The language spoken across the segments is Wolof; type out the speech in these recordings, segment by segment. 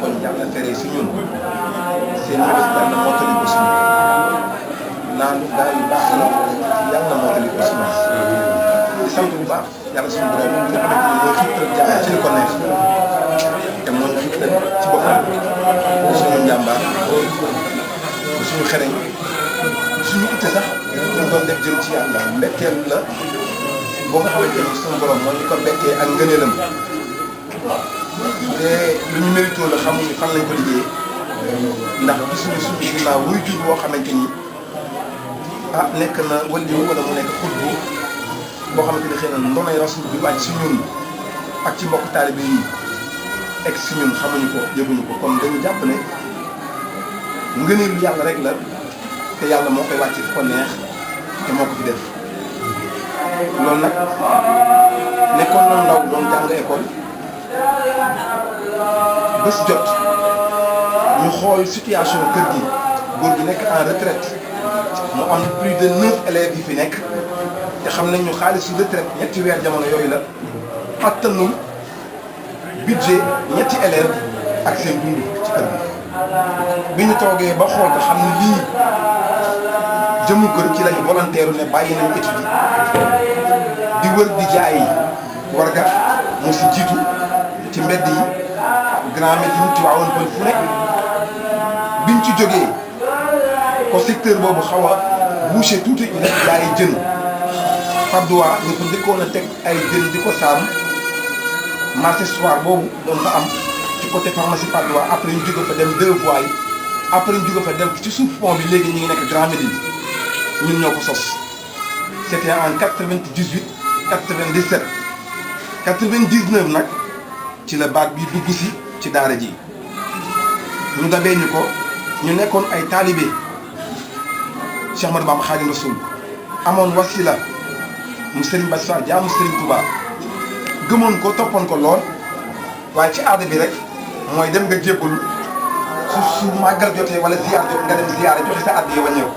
kon yàlla tere si ñun seen bés yàlla mottali ko si ñun naan daal yu baax la yàlla mottali ko si ñun di sant bu baax yàlla suñu borom bi nga xamante ni mooy xiirtal jaam ci li ko neex te moo ñu xiirtal ci boppam suñu njàmbaar suñu xereñ suñu itte sax ñu doon def jëm ci yàlla mbetteel la boo nga xamante ni suñu borom moo ñu ko bettee ak ngëneelam te lu ñu mérito la xamuñu fan lañ ko liggéey ndax gisuñu suñu ginnaaw wuy jur boo xamante ni nekk na waliyu wala mu nekk xutbu boo xamante ni xëy na ndonay rasul bi wàcc si ñun ak ci mbokk taalibe yi egg si ñun xamuñu ko yëguñu ko kon dañu jàpp ne ngëneelu yàlla rek la te yàlla moo koy wàcc fu ko neex te moo ko fi def loolu nag nekkoon na ndaw doon jàng école bés jot ñu xool situation kër gi góor gi nekk en retraite mu am plus de 9 élèves yi fi nekk te xam nañ ñu xaalisu retraite ñetti weer jamono yooyu la attanul budget ñetti élèves ak seen dund ci kër gi bi ñu toogee ba xool te xam ne lii jëmu kër ci lañu volontaire ne bàyyi nañ étude di wër di jaay warga mu si jiitu ci mbedd yi Grand Médine Tivaouane Peulh fu nekk biñ ci jógee ko secteur boobu xaw a bouché tuuti ñu def jaay jën Patte d'Oie ñu ko njëkkoon a teg ay jën di ko saam marché soir boobu doon fa am ci côté pharmacie Patte d'Oie après ñu jóge fa dem 2 voies yi après ñu jóge fa dem ci suuf pont bi léegi ñu ngi nekk Grand Médine ñun ñoo ko sos c'était en 98 97 99 nag ci la baat bi dugg si ci daara ji ñu dabee ñu ko ñu nekkoon ay taalibe Cheikh Ahmadou Bamba Khadimu Rasul amoon wasila mu Serigne Bass Fall jaamu Serigne Touba gëmoon ko toppoon ko lool waaye ci aada bi rek mooy dem nga jébbul su màggal jotee wala ziar jot nga dem ziar joxe sa addiya wàññeeku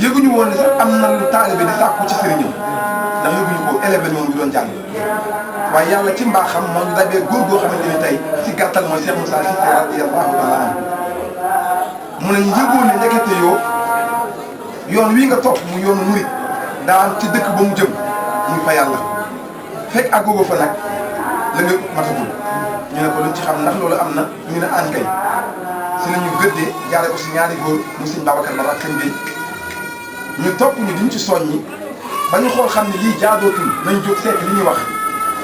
yëguñu woon ne sax am na lu taalibe di sàkku ci sëriñam ndax yëguñu ko élève moom bi doon jàng waaye yàlla ci mbaaxam moo ñu dabee góor goo xamante ni tey si gàttal mooy Cheikh Moussa Cissé radiyallahu taala anhu mu ne ñu yëgoon ne ndekete yoo yoon wii nga topp mu yoonu murit daa am ci dëkk ba mu jëm muy fa yàlla fekk àggoogu fa nag la nga matagul ñu ne ko luñ ci xam ndax loolu am na ñu ne an kay si la ñu gëddee jaare ko si ñaari góor mu sëñ Babacar Mara ak sëñ Gueye ñu topp ñu diñ ci soññi ba ñu xool xam ne lii jaadootul nañ jóg seet li ñuy wax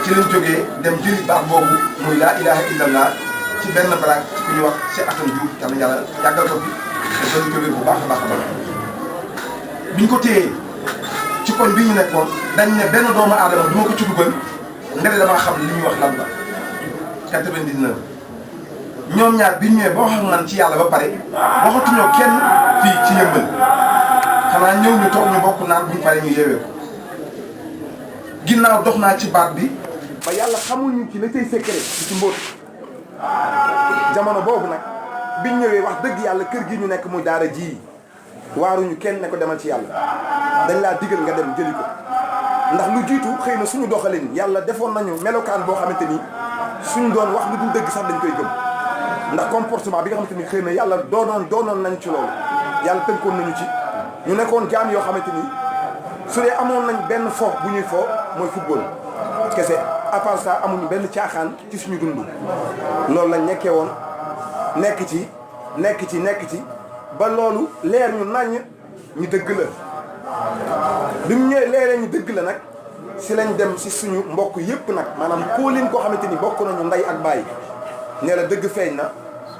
ci lañ jógee dem jëli baax boobu muy laa ilaha illallah ci benn baraag ci ku ñuy wax Cheikh Assane Diouf yàlla yàlla yàggal ko fi te doon ko wér bu baax a baax a baax biñ ko téyee ci koñ bi ñu nekkoon dañ ne benn doomu aadama du ma ko ci dugal ndere damaa xam li ñuy wax lan la 99 ñoom ñaar biñ ñëwee ba wax ak man ci yàlla ba pare waxatuñoo kenn fii ci Yeumbeul xanaa ñëw ñu toog ñu bokk naan buñ pare ñu yeewee ko ginnaaw dox naa ci baat bi ba yàlla xamul ñu ci la tey secret ci mbóot jamono boobu nag biñ ñëwee wax dëgg yàlla kër gi ñu nekk muy daara ji waaruñu kenn ne ko demal ci yàlla dañ laa digal nga dem jëli ko ndax lu jiitu xëy na suñu doxalin yàlla defoon nañu melokaan boo xamante ni suñu doon wax lu dul dëgg sax dañ koy gëm ndax comportement bi nga xamante ni xëy na yàlla doonoon nañ ci loolu yàlla tënkoon nañu ci ñu nekkoon jaam yoo xamante ni su dee amoon nañ benn fo bu ñuy fo mooy football kese à part ça amuñu benn caaxaan ci suñu dund loolu lañ nekkee woon nekk ci ba loolu leer ñu naññ ñu dëgg la bi mu ñëwee leeree ñu dëgg la nag si lañ dem si suñu mbokk yëpp nag maanaam koo leen koo xamante ni bokk nañu ndey ak baay ne la dëgg feeñ na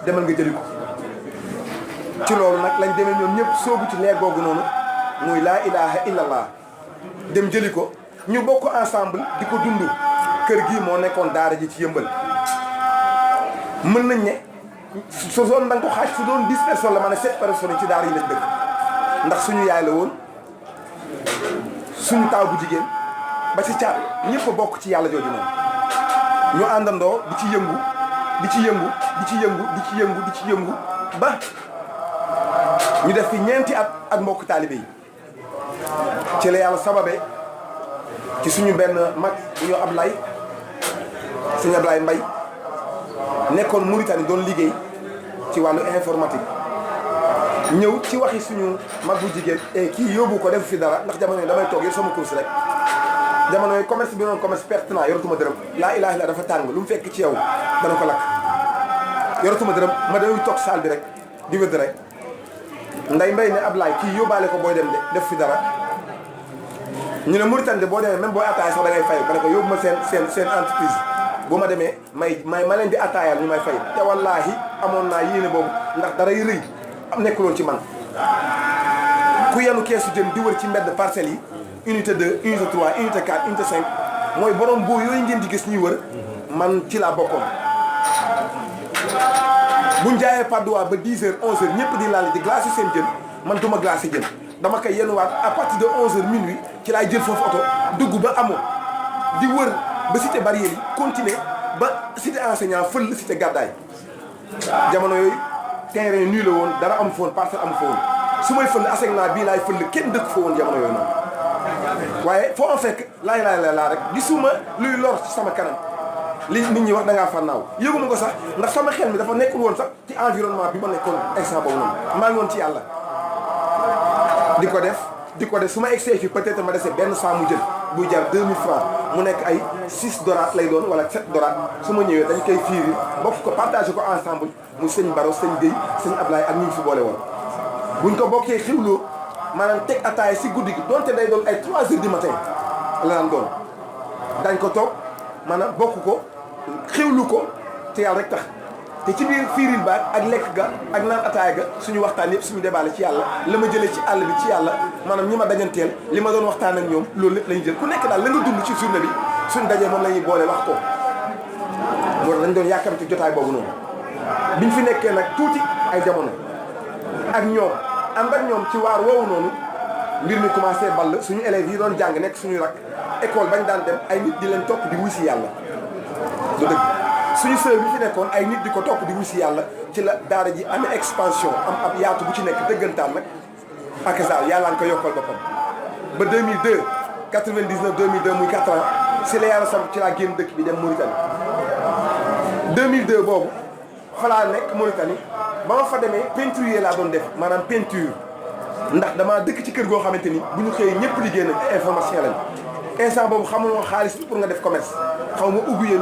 demal nga jëli ko ci loolu nag lañ demee ñoom ñëpp soobu ci leer googu noonu muy laa ilaha illallah dem jëli ko ñu bokk ensemble di ko dund kër gii moo nekkoon daara ji ci Yeumbeul mën nañ ne su doon da nga ko xaaj su doon 10 personnes la ma ne 7 personnes ci daara yi lañ dëkk ndax suñu yaay la woon suñu taaw bu jigéen ba ci caat ñëpp a bokk ci yàlla jooju noonu ñu àndandoo di ci yëngu ba ñu def fi ñeenti at ak mbokk taalibe yi ci la yàlla sababe ci suñu benn mag bu ñoo Ablaye sëñ Ablaye Mbay nekkoon Mauritanie doon liggéey ci wàllu informatique ñëw ci waxi suñu mag bu jigéen kii yóbbu ko def fi dara ndax jamono yi damay toog yor sama course rek jamono yi commerce bi noonu commerce pertinent yoratuma dërëm laa ilaaha illa dafa tàng lu mu fekk ci yow dana ko lakk yoratuma dërëm ma day toog salle bi rek di wëdd rek nday mbay ne Ablaye kii yóbbaale ko booy dem de def fi dara ñu ne Mauritanie de boo demee même booy attaaya sax da ngay fay ba ne ko yóbbu ma seen entreprise bu ma demee ma leen di attaayal ñu may fay te wallaahi amoon naa yéene boobu ndax dara yi rëy am nekkuloon ci man ku yenu keesu jën di wër ci mbedd parcelles yi unité 2 unité 3 unité 4 unité 5 mooy borom boo yooyu ngeen di gis ñuy wër man ci laa bokkoon buñ jaayee Padois ba 10 heures 11 heures ñëpp di laal di glacé seen jën man duma glacé jën dama koy yenuwaat à partir de 11 heures minuit ci laay jël foofu oto dugg ba amoo di wër ba cité barrière yi continuer ba cité enseignant fël cité gàddaay jamono yooyu terrain nii la woon dara amu fa woon parcelle amu fa woon su may fël asegna bii laay fël kenn dëkk fa woon jamono yooyu noonu waaye foo am fekk laay laa rek gisuma luy lor ci sama kanam li nit ñi wax da ngaa fannaaw yëguma ko sax ndax sama xel mi dafa nekkul woon sax ci environnement bi ma nekkoon instant boobu noonu maa ngi woon ci yàlla di ko def su ma egsee fi peut-être ma dese benn saa mu jël buy jar 2000 francs mu nekk ay 6 dollars lay doon wala 7 dollars su ma ñëwee dañ koy fiiri bokk ko partagé ko ensemble mu sëñ Baro sëñ Guèye sëñ Ablaye ak ñu ngi fi boole woon buñ ko bokkee xiwloo maanaam teg ataaya si guddi gi donte day doon ay 3 heures du matin la daan doon dañ ko toog maanaam bokk ko xiwlu ko te yàlla rek tax te ci biir fiiril baag ak lekk ga ak naan ataaya ga suñu waxtaan yëpp suñu débat la ci yàlla la ma jëlee ci àll bi ci yàlla maanaam ñi ma dajanteel li ma doon waxtaan ak ñoom loolu lépp lañu jël ku nekk daal la nga dund ci journée bi suñu dajee moom la ñuy boole wax ko moo tax dañ doon yàkkamte jotaay boobu noonu biñ fi nekkee nag tuuti ay jamono ak ñoom ànd ak ñoom ci waar woowu noonu mbir mi commencé ball suñu élèves yi doon jàng nekk suñu rak école bañ daan dem ay nit di leen topp di wuy si yàlla du dëgg suñu sœur bi fi nekkoon ay nit di ko topp di wuy si yàlla ci la daara ji amee expansion am ab yaatu bu ci nekk dëggantaan nag ak ça yàlla nga ko yokkal boppam ba 2002 99 2002 muy 4 ans si la yàlla sam ci laa génn dëkk bi dem Mauritanie 2002 boobu fa laa nekk Mauritanie ba ma fa demee peinturier laa doon def maanaam peinture ndax damaa dëkk ci kër goo xamante ni bu ñu xëyee ñëpp liggéey nag information lañ instant boobu xamuloo xaalis bi pour nga def commerce xaw ma ouvrier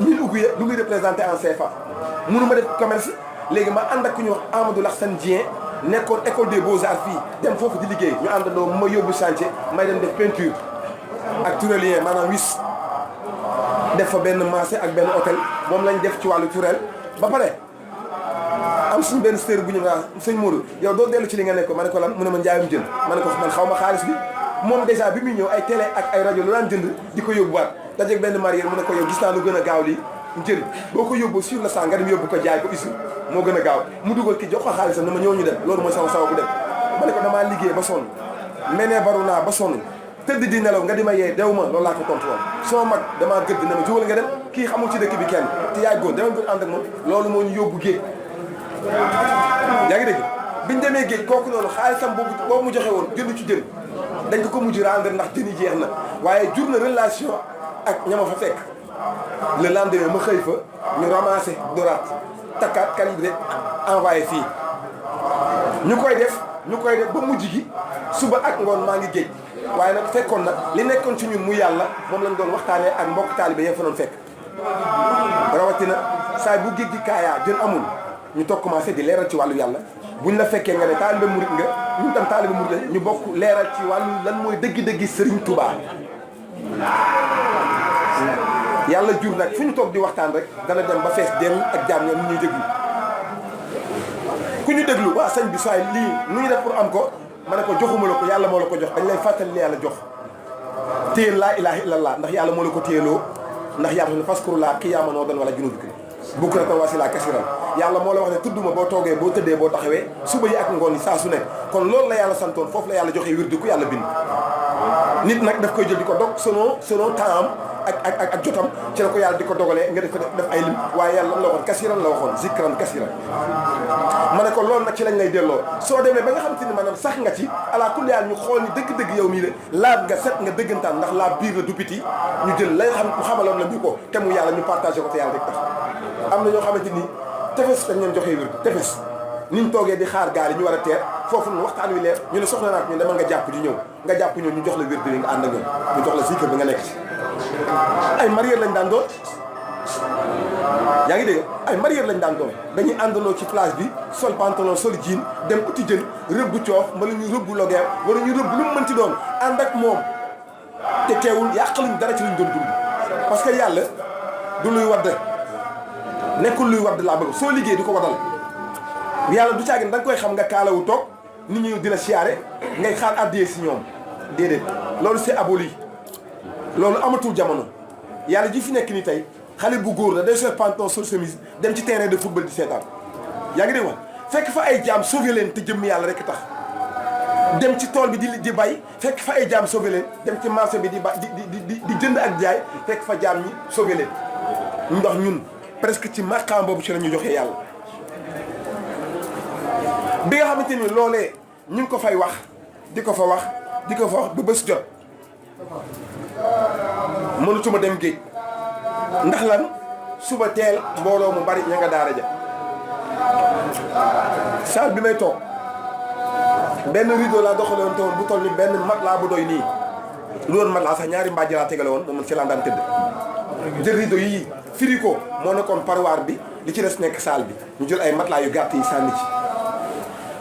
lu ouvrier lu muy représenté en CFA mënu ma def commerce léegi ma ànd ak ku ñuy wax Amadou Lassane Dieng nekkoon école des beaux-arts fii dem foofu di liggéey ñu àndandoo ma yóbbu chantier may dem def peinture ak tourelien maanaam wis def fa benn marché ak benn hôtel moom lañ def ci wàllu tourelle ba pare am suñu benn sœur bu ñu naan sëñ Modou yow doo dellu ci li nga nekk ko ma ne ko lan mu ne ma njaayum jën ma ne ko man xaw ma xaalis bi moom dèjà bi muy ñëw ay télé ak ay rajo lu daan jënd di ko yóbbuwaat dajeeg benn marié mu ne ko yow gis naa lu gën a gaaw lii jën boo ko yóbbu sur le sang nga dem yóbbu ko jaay ko isu moo gën a gaaw mu dugal ki jox ko xaalisam na ma ñëw ñu dem loolu mooy sama sawa bu dem ma ne ko damaa liggéey ba sonn menee baru naa ba sonn tëdd di nelaw nga di ma yee dew ma loolu laa ko tontu woon soo mag damaa gëdd na ma jógal nga dem kii xamul ci dëkk bi kenn te yaay góor dama gën ànd ak moom loolu moo ñu yóbbu géej yaa ngi dégg biñ demee géej kooku noonu xaalisam boobu mu joxe woon jënd ci jën dañ ko mujj rendre ndax jën yi jeex na waaye jur na relation ak ñama fa fekk le lendemain ma xëy fa ñu ramassé doraat takkaat calibré envoyé fii ñu koy def ba mujj gi suba ak ngoon maa ngi géej waaye nag fekkoon na li nekkoon ci ñun mu yàlla moom lañ doon waxtaanee ak mbokk taalibe ya fa doon fekk rawatina saa bu géej gi kaayaa jën amul ñu toog commencé di leeral ci wàllu yàlla buñ la fekkee nga ne taalibe murit nga ñun tam taalibe murit la ñu bokk leeral ci wàllu lan mooy dëgg-dëggi Serigne Touba yàlla jur nag fu ñu toog di waxtaan rek dana dem ba fees dell ak jaam ñoom ñuy déglu ku ñu déglu waa sëñ bi saay lii nu ñu def pour am ko ma ne ko joxuma la ko yàlla moo la ko jox dañ lay fàttali yàlla jox téyel laa ilaha illallah ndax yàlla moo la ko téyeloo ndax yàlla ne faskuru laa qiyaama noo dan wala junub bukratan wa asiila kasiran yàlla moo la wax ne tudduma boo toogee boo tëddee boo taxawee suba yi ak ngoon yi saa su nekk kon loolu la yàlla santoon foofu la yàlla joxee wirdu ku yàlla bind nit nag daf koy jël di ko dog selon temps am ak jotam ci la ko yàlla di ko dogalee nga def ay lim waaye yàlla la waxoon kasiran la waxoon zikran kasiran ma ne ko loolu nag ci lañ lay delloo soo demee ba nga xam te ni maanaam sax nga ci ala kulli haal ñu xool ni dëgg-dëgg yow mii de laab nga set nga dëggantaan ndax laab biir la du biti ñu jël lay xam mu xamaloon la ñu ko te mu yàlla ñu partagé ko te yàlla rek tax am na ñoo xamante ni tefes dañ leen joxee wér tefes ni ñu toogee di xaar gaal yi ñu war a teer foofu noonu waxtaan wi leer ñu ne soxla naa ko ñu demal nga jàpp di ñëw nga jàpp ñëw ñu jox la wér bi nga ànd ak ñoom ñu jox la si kër bi nga nekk ci ay marié lañ daan doon yaa ngi dégg ay marié lañ daan doon dañuy àndandoo ci plage bi sol pantalon sol jean dem uti jën rëbb coof wala ñu rëbb logeer wala ñu rëbb lu mu mënti doon ànd ak moom te teewul yàqaluñ dara ci luñ doon dund parce que yàlla du luy wadd nekkul luy wadd laa bëgg soo liggéey di ko waddal yàlla du caagin da nga koy xam nga kaalawu toog nit ñi dina siyaare ngay xaar addiyee si ñoom déedéet loolu c'est aboli loolu amatul jamono yàlla ji fi nekk ni tey xale bu góor la day sol pantalon sol chemise dem ci terrain de football di seetaan yaa ngi dégg wax fekk fa ay jaam sauvé leen te jëmm yàlla rek tax dem ci tool bi di bay fekk fa ay jaam sauvé leen dem ci marché bi di jënd ak jaay fekk fa jaam ñi sauvé leen ndox ñun presque ci maqaam boobu ci la ñu joxee yàlla bi nga xamante ni loolee ñu ngi ko fay wax di ko fa wax ba bés jot mënatuma dem géej ndax lan suba teel mbooloo mu bari ña nga daara ja saal bi may toog benn rideau laa doxaloon toon bu toll ni benn matelas bu doy nii lu doon matelas sax ñaari mbàjj laa tegale woon man ci laa daan tëdd jël rideau yi firi ko moo nekkoon parloir bi li ci des nekk saal bi ñu jël ay matelas yu gàtt yi sànni ci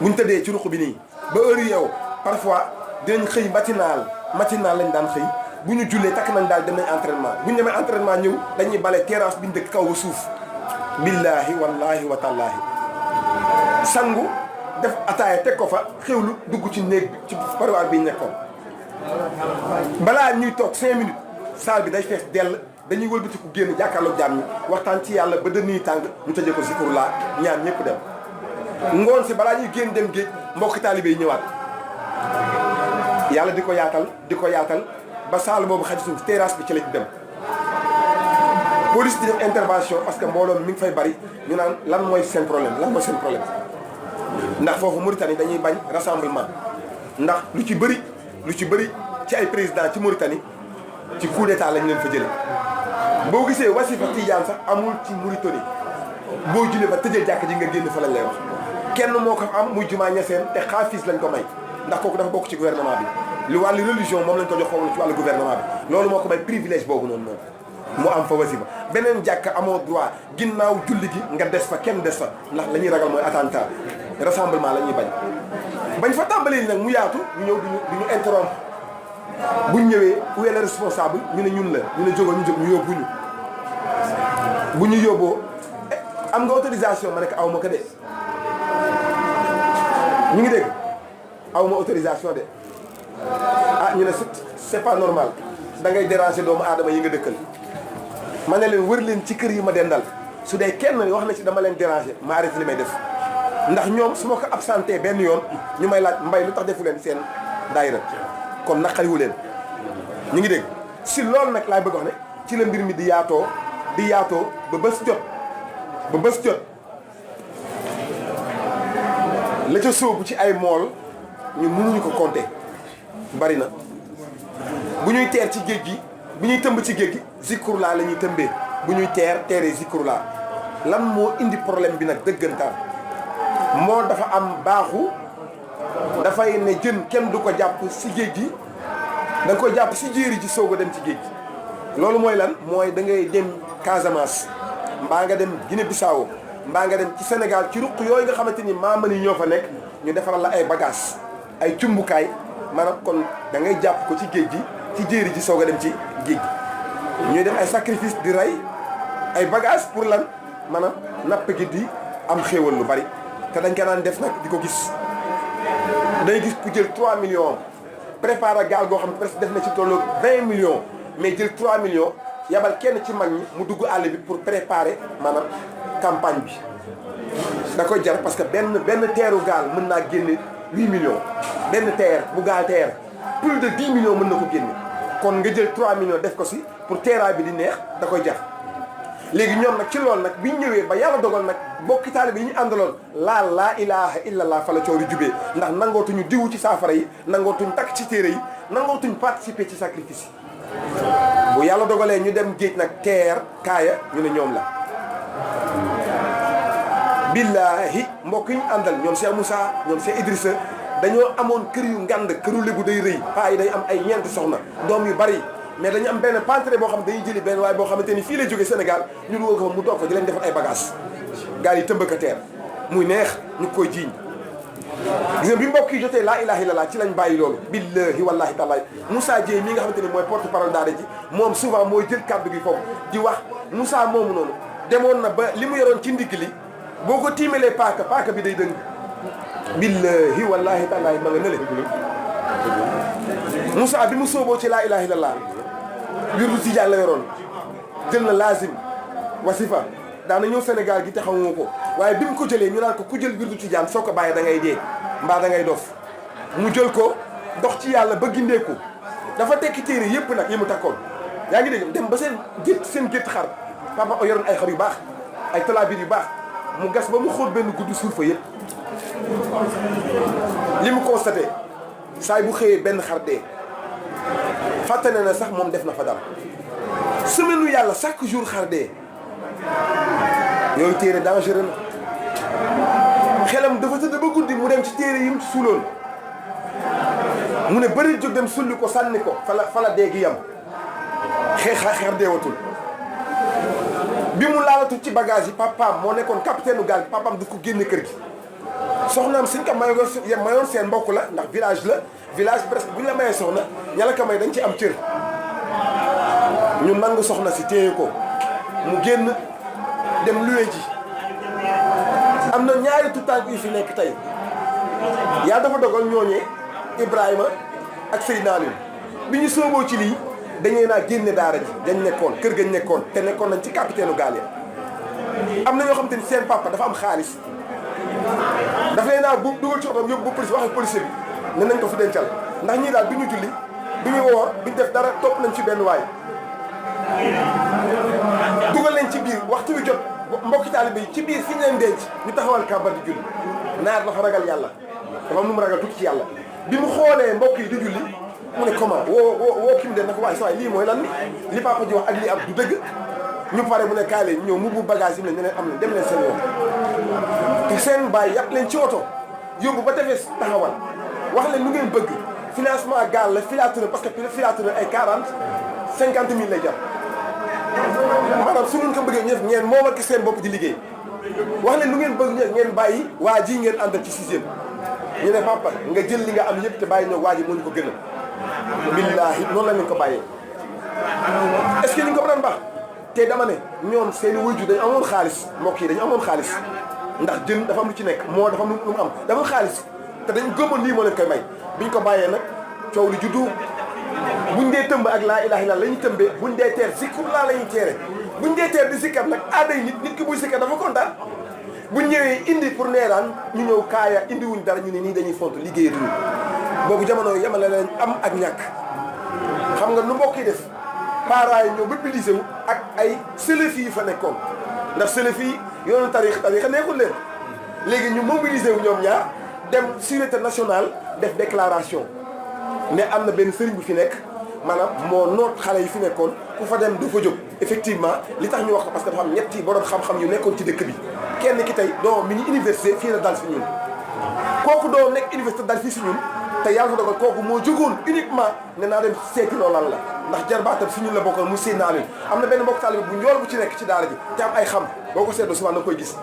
buñ tëddee ci ruq bi nii ba heure yow parfois dinañ xëy matinal lañ daan xëy bu ñu jullee takk nañ daal dem nañ entraînement bu ñu demee entraînement ñëw dañuy bale terrasse bi ñu dëkk kaw ba suuf billaahi wallaahi wa tallaahi sangu def ataaya teg ko fa xewlu dugg ci néeg bi ci parloir bi ñu nekkoon balaa ñuy toog 5 minutes salle bi day fees dell dañuy wëlbatiku génn jàkkaarloog jaam ñi waxtaan ci yàlla ba dënnuy tàng ñu tëjee ko zikrullah ñaan ñëpp dem ngoon si balaa ñuy génn dem géej mbokk taalibe yi ñëwaat yàlla di ko yaatal ba saal boobu xaj suuf terrasse bi ci lañ dem police di def intervention parce que mbooloo mi ngi fay bari ñu naan lan mooy seen problème ndax foofu Mauritanie dañuy bañ rassemblement ndax lu ci bëri ci ay président ci Mauritanie ci coup d'état lañ leen fa jële boo gisee wasifa tijaan sax amul ci Mauritanie boo julee ba tëjee jàkk ji nga génn fa lañ lay wax kenn moo ko am muy jumaa ñaseen te xaafis lañ ko may ndax kooku dafa bokk ci gouvernement bi li wàllu religion moom lañ ko jox foofu ci wàllu gouvernement bi loolu moo ko may privilège boobu noonu mu am fa wasifa beneen jàkk amoo droit ginnaaw julli gi nga des fa kenn des fa ndax la ñuy ragal mooy attentat rassemblement la ñuy bañ fa tàmbalee nag mu yaatu ñu ñëw duñu interrompre buñ ñëwee où est le responsable ñu ne ñun la ñu ne jógal ñu jóg ñu yóbbu ñu bu ñu yóbboo am nga autorisation ma nekk aw ma ko de ñu ngi dégg aw ma autorisation de ah ñu ne c'est pas normal da ngay déranger doomu aadama yi nga dëkkal ma ne leen wër leen ci kër yi ma dendal su dee kenn wax na ci dama leen déranger ma arrêté li may def ndax ñoom su ma ko absenté benn yoon ñu may laaj mbay lu tax defu leen seen daayira kon naqariwu leen ñu ngi dégg si loolu nag laay bëgg wax ne ci la mbir mi di yaatoo ba bés jot la ca sóobu ci ay mool ñun mënuñu ko compter bari na bu ñuy teer ci géej gi bu ñuy tëmb ci géej gi zikrullah la ñuy tëmbee bu ñuy teeree zikrullah lan moo indi problème bi nag dëggantaan moo dafa am baaxu dafay ne jën kenn du ko jàpp si géej gi da nga ko jàpp si jéeri ji soog a dem ci géej gi loolu mooy lan mooy da ngay dem Casamance mbaa nga dem Guinée Bissau mbaa nga dem ci Sénégal ci ruq yooyu nga xamante ni maamani ñoo fa nekk ñu defaral la ay bagages ay cumbukaay maanaam kon da ngay jàpp ko ci géej gi ci jéeri ji soog a dem ci géej gi ñuy def ay sacrifice di rey ay bagages pour lan maanaam napp gi di am xéewal lu bari te dañ ko daan def nag di ko gis day gis ku jël 3 millions préparé gaal goo xam ne presque def na ci tollu 20 millions mais jël 3 millions yabal kenn ci mag ñi mu dugg àll bi pour préparer maanaam campagne bi da koy jar parce que benn teeru gaal mën naa génne 8 millions benn teer bu gaal teer plus de 10 millions mën na ko génne kon nga jël 3 millions def ko si pour teeraay bi di neex da koy jar léegi ñoom nag ci loolu nag bi ñu ñëwee ba yàlla dogal nag bokki taalibe yi ñu àndaloon laa ilaha illallah fa la coow di jubee ndax nangootuñu diwu ci saafara yi nangootuñ takk ci téere yi nangootuñ participer ci sacrifice yi bu yàlla dogalee ñu dem géej nag teer kaaya ñu ne ñoom la billahi mbokk yi ñu àndal ñoom Cheikh Moussa ñoom Cheikh Idrissa dañoo amoon kër yu ngand këru lébu day rëy paa yi day am ay ñeenti soxna doom yu bari mais dañu am benn pantre boo xam dañuy jëli benn waaye boo xamante ni fii lay jógee Sénégal ñu dugal ko fa mu toog fa di leen defal ay bagages gaal yi tëmbaka teer muy neex ñu koy jiiñ gis nga bi mbokk yi jotee laa ilaha illallah ci lañ bàyyi loolu billahi wallahi taalaay Moussa Dieye mi nga xamante ni mooy porte parole daara ji moom souvent mooy jël kàddu gi foofu di wax Moussa moomu noonu demoon na ba li mu yoroon ci ndigg li boo ko tiimalee paaka bi day dëng billahi wallahi taalaay ma nga nële Moussa bi mu sooboo ci laa ilaha illallah wirdu Tijaan la yoroon jël na lazim wasifa daana ñëw Sénégal gi te xamuma ko waaye bi mu ko jëlee ñu naan ko ku jël wirdu Tijaan soo ko bàyyee da ngay dee mbaa da ngay dof mu jël ko dox ci yàlla ba gindeeku dafa tekki téere yëpp nag yi mu takkoon yaa ngi dégg dem ba seen gétt xar papa o yoroon ay xar yu baax ay talaabir yu baax mu gas ba mu xóot benn gudd suul fa yëpp li mu constaté saay bu xëyee benn xar dee fàtte na sax moom def na fa dara semaine u yàlla chaque jour xar dee yooyu téere dangereux na xelam dafa tëdd ba guddi mu dem ci téere yi mu suuloon mu ne bëri jóg dem sulli ko sànni ko fa la dee gi yam xeer deewatul bi mu laalatul ci bagage yi papaam moo nekkoon capitaine u gaal gi papaam daf ko génne kër gi soxnaam suñ ko mayoon seen mbokk la ndax village presque bu ñu la mayee soxna ña la ko may dañ ci am cër ñu nangu soxna si téye ko mu génn dem luwe ji am na ñaari tuutànk yu fi nekk tey yaa dafa dogal ñooñee Ibrahima ak Seydina Aliou bi ñu sooboo ci lii dañee naa génne daara ji dañ nekkoon kër gañ nekkoon te nekkoon nañ ci capitaine u gaal ya am na ñoo xam te ni seen papa dafa am xaalis daf leen naa bu dugal ci otom yóbbu ba police wax ak policier bi ne nañ ko fi dencal ndax ñii daal du ñu julli du ñu woor duñ def dara topp nañ ci benn waay dugal leen ci biir waxtu wi jot mbokki taalibe yi ci biir fi ñu leen denc ñu taxawal kàmbar di julli naar dafa ragal yàlla dafa am nu mu ragal tuuti ci yàlla bi mu xoolee mbokk yi di julli mu ne comment woo ki mu den na ko waaye sa waay lii mooy lan li papa ji wax ak lii ab du dëgg ñu pare mu ne kaay leen ñëw mu bu bagage yi ne ñu leen am na dem leen seen yoon te seen bàyyi yàpp leen ci oto yóbbu ba tefes taxawal wax leen lu ngeen bëgg financement gaal la filature parce que filature ay 40-50 mille lay jar maanaam su ngeen ko bëggee ñëf ngeen moom ak seen bopp di liggéey wax leen lu ngeen bëgg ñëf ngeen bàyyi waa ji ngeen àndal ci 6e ñu ne papa nga jël li nga am yëpp te bàyyi ñëw waa ji moo ñu ko gënal billaahi noonu la ñu ko bàyyee est-ce que ñu ko mën baax te dama ne ñoom seen i wëju dañu amoon xaalis mbokk yi dañu amoon xaalis ndax jën dafa am lu ci nekk moo dafa am lu mu am dafa xaalis te dañ gëmoon lii moo leen koy may biñ ko bàyyee nag coow li juddu buñ dee tëmb ak laa ilaha illallah la ñuy tëmbee buñ dee teer zikkur laa la ñuy teere buñ dee teer di zikkar nag aaday nit ki buy zikkar dafa kontaan buñ ñëwee indi pour neeraan ñu ñëw kaaya indi wuñ dara ñu ne nii dañuy font liggéeyatuñu boobu jamono yemale leen am ak ñàkk xam nga lu mbokk yi def parents yi ñëw mobilisé wu ak ay sëlëfi yi fa nekkoon ndax sëlëfi yi yoonu tarixa nekkul leen léegi ñu mobilisé wu ñoom ñaar dem sûreté nationale def déclaration ne am na benn sëriñ bu fi nekk maanaam moo noot xale yi fi nekkoon ku fa dem du fa jóg effectivement li tax ñu wax ko parce que dafa am ñetti borom xam-xam yu nekkoon ci dëkk bi kenn ki tey doom mi ngi université fii la dal fi ñun kooku doom nekk université dal fii si ñun te yàlla fa dogal kooku moo jógoon uniquement ne naa dem seeti loolu lan la ndax jarbaatam si ñun la bokkoon mu seen naa leen am na benn mbokk taalibe bu njool bu ci nekk ci daara ji te am ay xam boo ko seetloo souvent da nga koy gis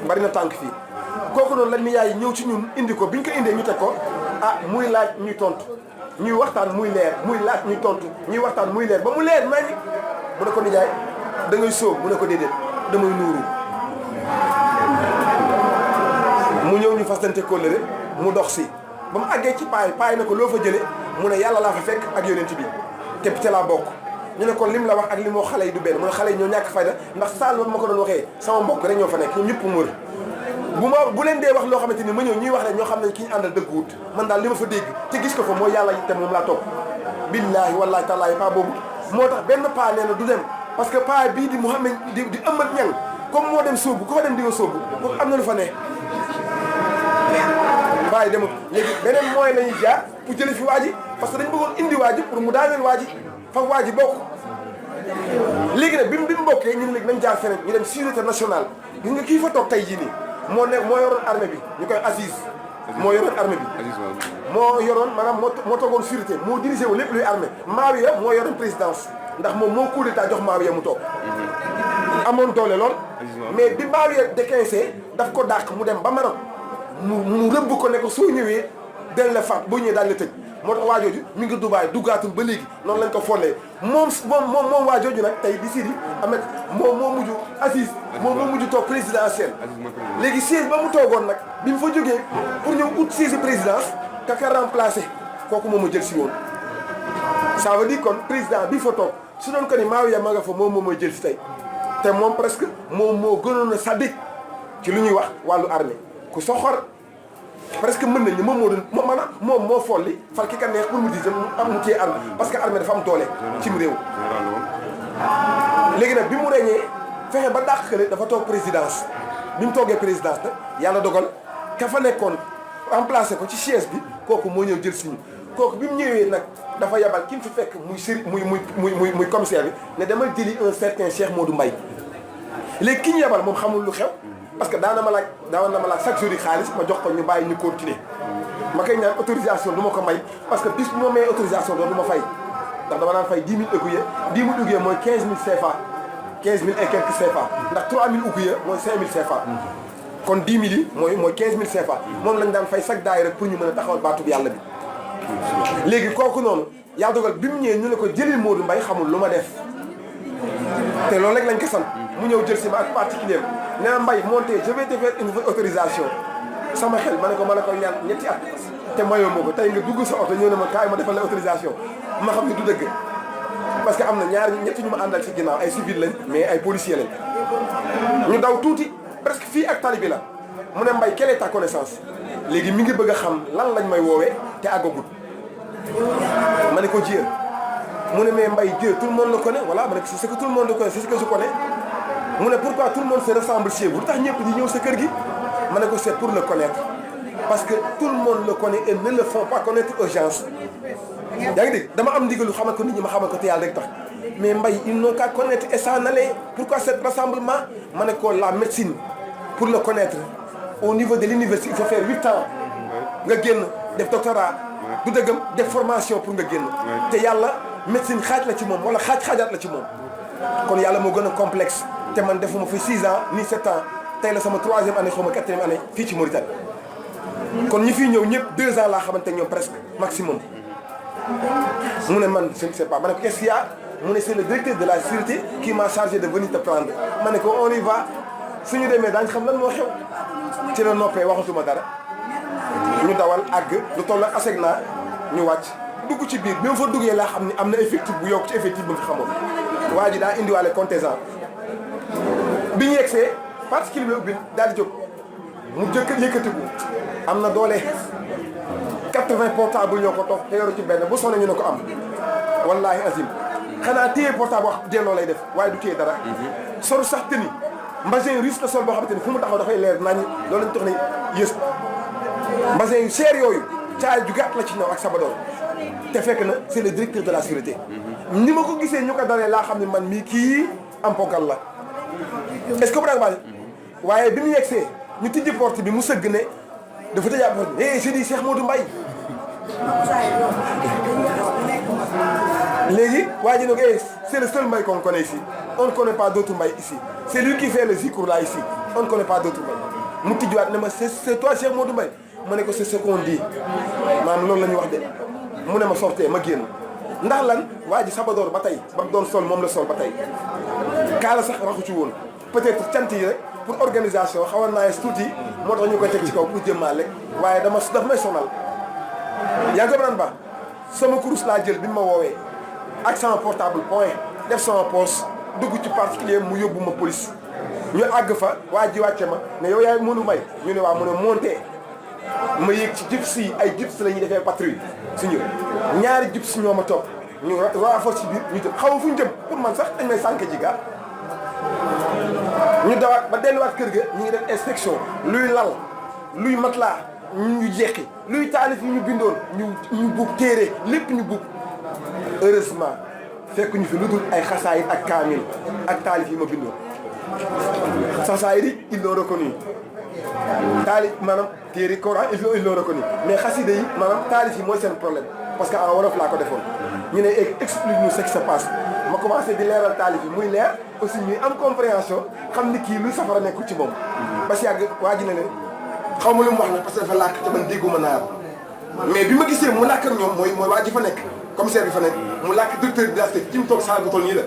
bari na tànk fii kooku noonu la ni yaay ñëw ci ñun indi ko bi ñu ko indee ñu teg ko ah muy laaj ñuy tontu ñuy waxtaan muy leer muy laaj ñuy tontu ñuy waxtaan muy leer ba mu leer nañ mu ne ko nijaay da ngay sóob mu ne ko déedéet damay nuuru mu ñëw ñu fasante kóllëre mu dox si ba mu àggee ci paay na ko loo fa jële mu ne yàlla laa fa fekk ak yonent bi te te laa bokk ñu ne kon lim la wax ak li moo xale yi du benn mu ne xale yi ñoo ñàkk fayda ndax saal ba ma ko doon waxee sama mbokk rek ñoo fa nekk ñoom ñëpp mu wër bu leen dee wax loo xamante ni ma ñëw ñuy wax rek ñoo xam ne ki ñu àndal dëgguwut man daal li ma fa dégg te gis ko fa mooy yàlla te moom laa topp billaahi wallaahi tallaahi paa boobu moo tax benn paa nee na du dem parce que paa bii di Mouhamed di ëmmat ñang comme moo dem sóobu ku fa dem di nga sóobu pour am na lu fa ne paa yi demut léegi beneen moyen lañuy jaar pour jële fi waa ji parce que dañ bëggoon indi waa ji pour mu daaneel waa ji fa waa ji bokk léegi nag bi mu bokkee ñu ne léegi nañ jaar feneen ñu dem sûreté nationale gis nga kii fa toog tey jii nii moo yoroon armée bi ñu koy Aziz moo yoroon armée bi moo yoroon maanaam moo toogoon sûreté moo dirigé wu lépp luy armée Maawiya moo yoroon présidence ndax moom moo coup d'état jox Maawiya mu toog amoon doole lool mais bi Maawiya déquincé daf ko dàq mu dem ba Maroc mu rëbb ko ne ko soo ñëwee dañ la faat boo ñëwee daal la tëj moo tax waajooju mi ngi Dubaay duggaatul ba léegi noonu lañ ko follee moom waajooju nag tey di Sidi Ahmed moo mujj Aziz moo mujj toog présidentielle léegi siège ba mu toogoon nag bi mu fa jógee pour ñëw ut siège présidence kaka remplacé kooku moom ma jël si woon ça veut dire kon président bi fa toog su doon ko ni Maawiya ma nga fa moom ma jël si tey te moom presque moom moo gënoon a sadiq ci lu ñuy wax wàllu armée ku soxor presque mën nañ ni moom moo doon maanaam moom moo folli fal ki ka neex pour mu di mu téye armée parce que armée dafa am doole cim réew léegi nag bi mu reñee fexe ba dàq kële dafa toog présidence bi mu toogee présidence nag yàlla dogal ka fa nekkoon remplacé ko ci siège bi kooku moo ñëw jël si ñu kooku bi mu ñëwee nag dafa yabal ki mu fi fekk muy sëri muy commissaire bi ne dama jëli un certain Cheikh Modou Mbaye léegi ki ñu yabal moom xamul lu xew parce que daana ma laaj chaque jour yi xaalis ma jox ko ñu bàyyi ñu continuer ma koy ñaan autorisation du ma ko may parce que bis bu ma mayee autorisation doon du ma fay ndax dama naan fay 10 000 ouguiya 10 000 ouguiya mooy 15 000 CFA 15 000 et quelques CFA ndax 3 000 ouguiya mooy 5 000 CFA kon 10 000 yi mooy 15 000 CFA moom lañ daan fay chaque daay rek pour ñu mën a taxawal baatub yàlla bi léegi kooku noonu yàlla dogal bi mu ñëwee ñu ne ko jëlil Modou Mbaye xamul lu ma def te loolu rek lañ ko sant mu ñëw jël si ma ak particulier nee na Mbaye monté je vais te faire une autorisation sama xel ma ne ko ñaan ñetti at te mayoo moo ko tey nga dugg sa oto ñëw ne ma kaay ma defal la autorisation ma xam ne du dëgg parce que am na ñetti ñu ma àndal ci ginnaaw ay civil lañ mais ay policier lañ ñu daw tuuti presque fii ak tali bi la mu ne Mbaye quelle est ta connaissance léegi mi ngi bëgg a xam lan lañ may woowee te àggagul ma ne ko Dieu mu ne mais Mbaye Dieu tout le monde le connaît voilà ma ne ko c'est ce que tout le monde le connaît c'est ce que je connais mu ne pourquoi tout le monde se ressemble chez vous lu tax ñëpp di ñëw sa kër gi ma ne ko c'est pour le connaître parce que tout le monde le connaît et ne le font pas connaître aux gens yaa ngi dégg dama am ndigalu xamal ko nit ñi ma xamal ko te yàlla rek tax mais Mbaye ils n'ont qu'à connaître et s'en aller pourquoi cet rassemblement ma ne ko la médecine pour le connaître au niveau de l'université il faut faire 8 ans nga génn def doctorat du dëggam def formation pour nga génn te yàlla médecine xaaj la ci moom wala xaajaat la ci moom kon yàlla moo gën a complexe te man defuma fi 6 ans ni 7 ans tey la sama 3e année xaw ma 4e année fii ci Mauritanie kon ñi fiy ñëw ñëpp 2 ans laa xamante ñoom presque maximum mu ne man je ne sais pas ma ne ko qu'est-ce qu'il y a mu ne c'est le directeur de la sécurité qui m'a chargé de venir te prendre ma ne ko on y va suñu demee daañu xam lan moo xew ci la noppee waxatuma dara ñu dawal àgg lu toll ak ASECNA ñu wàcc dugg ci biir bi ma fa duggee laa xam ni am na effectif bu yokk ci effectif bi nga fi xamoon waa ji daa indiwaale contingent bi ñu yegsee particulier bi ubbi daal di jóg mu yëkkatiku am na doole 80 portable ñoo ko toog te yoru ci benn bu sonné ñu ne ko am wallahi azim xanaa téye portable wax delloo lay def waaye du téye dara sol sax tëni mbasin russe la sol boo xamante ni fu mu taxaw dafay leer nañ loolu lañ tax ne yës mbasin yu seer yooyu caay ju gàtt la ci ñëw ak sabadoor te fekk na c'est le directeur de la sécurité ni ma ko gisee ñu ko dalee laa xam ne man mii kii am ponkal la est-ce que bu daanga baax waaye bi mu yegsee ñu tijji porte bi mu sëgg ne dafa tëjaat porte bi je dis Cheikh Modou Mbaye léegi waa ji ne ko c'est le seul Mbaye qu'on connaît ici on ne connaît pas d'autres Mbaye ici c'est lui qui fait le zikr là ici on ne connaît pas d'autres Mbaye mu tijjiwaat ne ma c'est toi Cheikh Modou Mbaye ma ne ko c'est ce qu'on dit maanaam loolu la ñuy wax de mu ne ma sortee ma génn ndax lan waa ji sabadoor ba tey ba mu doon sol moom la sol ba tey kaala sax raxu ci woon peut-être cant yi rek pour organisation xawoon naa tuuti moo tax ñu koy teg ci kaw pour jëmmaal rek waaye daf may sonal yaa ngi ko ba sama kurus laa jël bi ma woowee ak sama portable point def sama poche dugg ci particulier mu yóbbu ma police ñu àgg fa waa ji wàcce ma ne yow yaay Modou Mbaye ñu ne waa mu ne monté ma yéeg ci gyps yi ay gyps la ñuy defee patrouille suñu ñaari gyps ñoo ma topp ñu renforce ci biir ñu jëm xaw ma fu ñu jëm pour man sax dañ may sànq ji ga ñu dawaat ba delluwaat kër ga ñu ngi def inspection luy lal luy matelas ñu jeqi luy taalif yi ñu bindoon ñu buub téere lépp ñu buub heureusement fekk ñu fi lu dul ay xasaayit ak kaamil ak taalif yi ma bindoon Sasaayri ils l'ont reconnu taalif maanaam téere Coran ils l'ont reconnu mais xasida yi maanaam taalif yi mooy seen problème parce que en wolof laa ko defoon ñu ne explique nous ce qui se passe ma commencé di leeral taalif yi muy leer aussi ñuy am compréhension xam ni kii luy safara nekkul ci moom ba si yàgg waa ji ne ne xaw ma lu mu wax nag parce que dafa làkk te man dégguma naar mais bi ma gisee mu làkk ak ñoom mooy waa ji fa nekk commissaire bi fa nekk mu làkk directeur de la ci mu toog saal bu toll nii la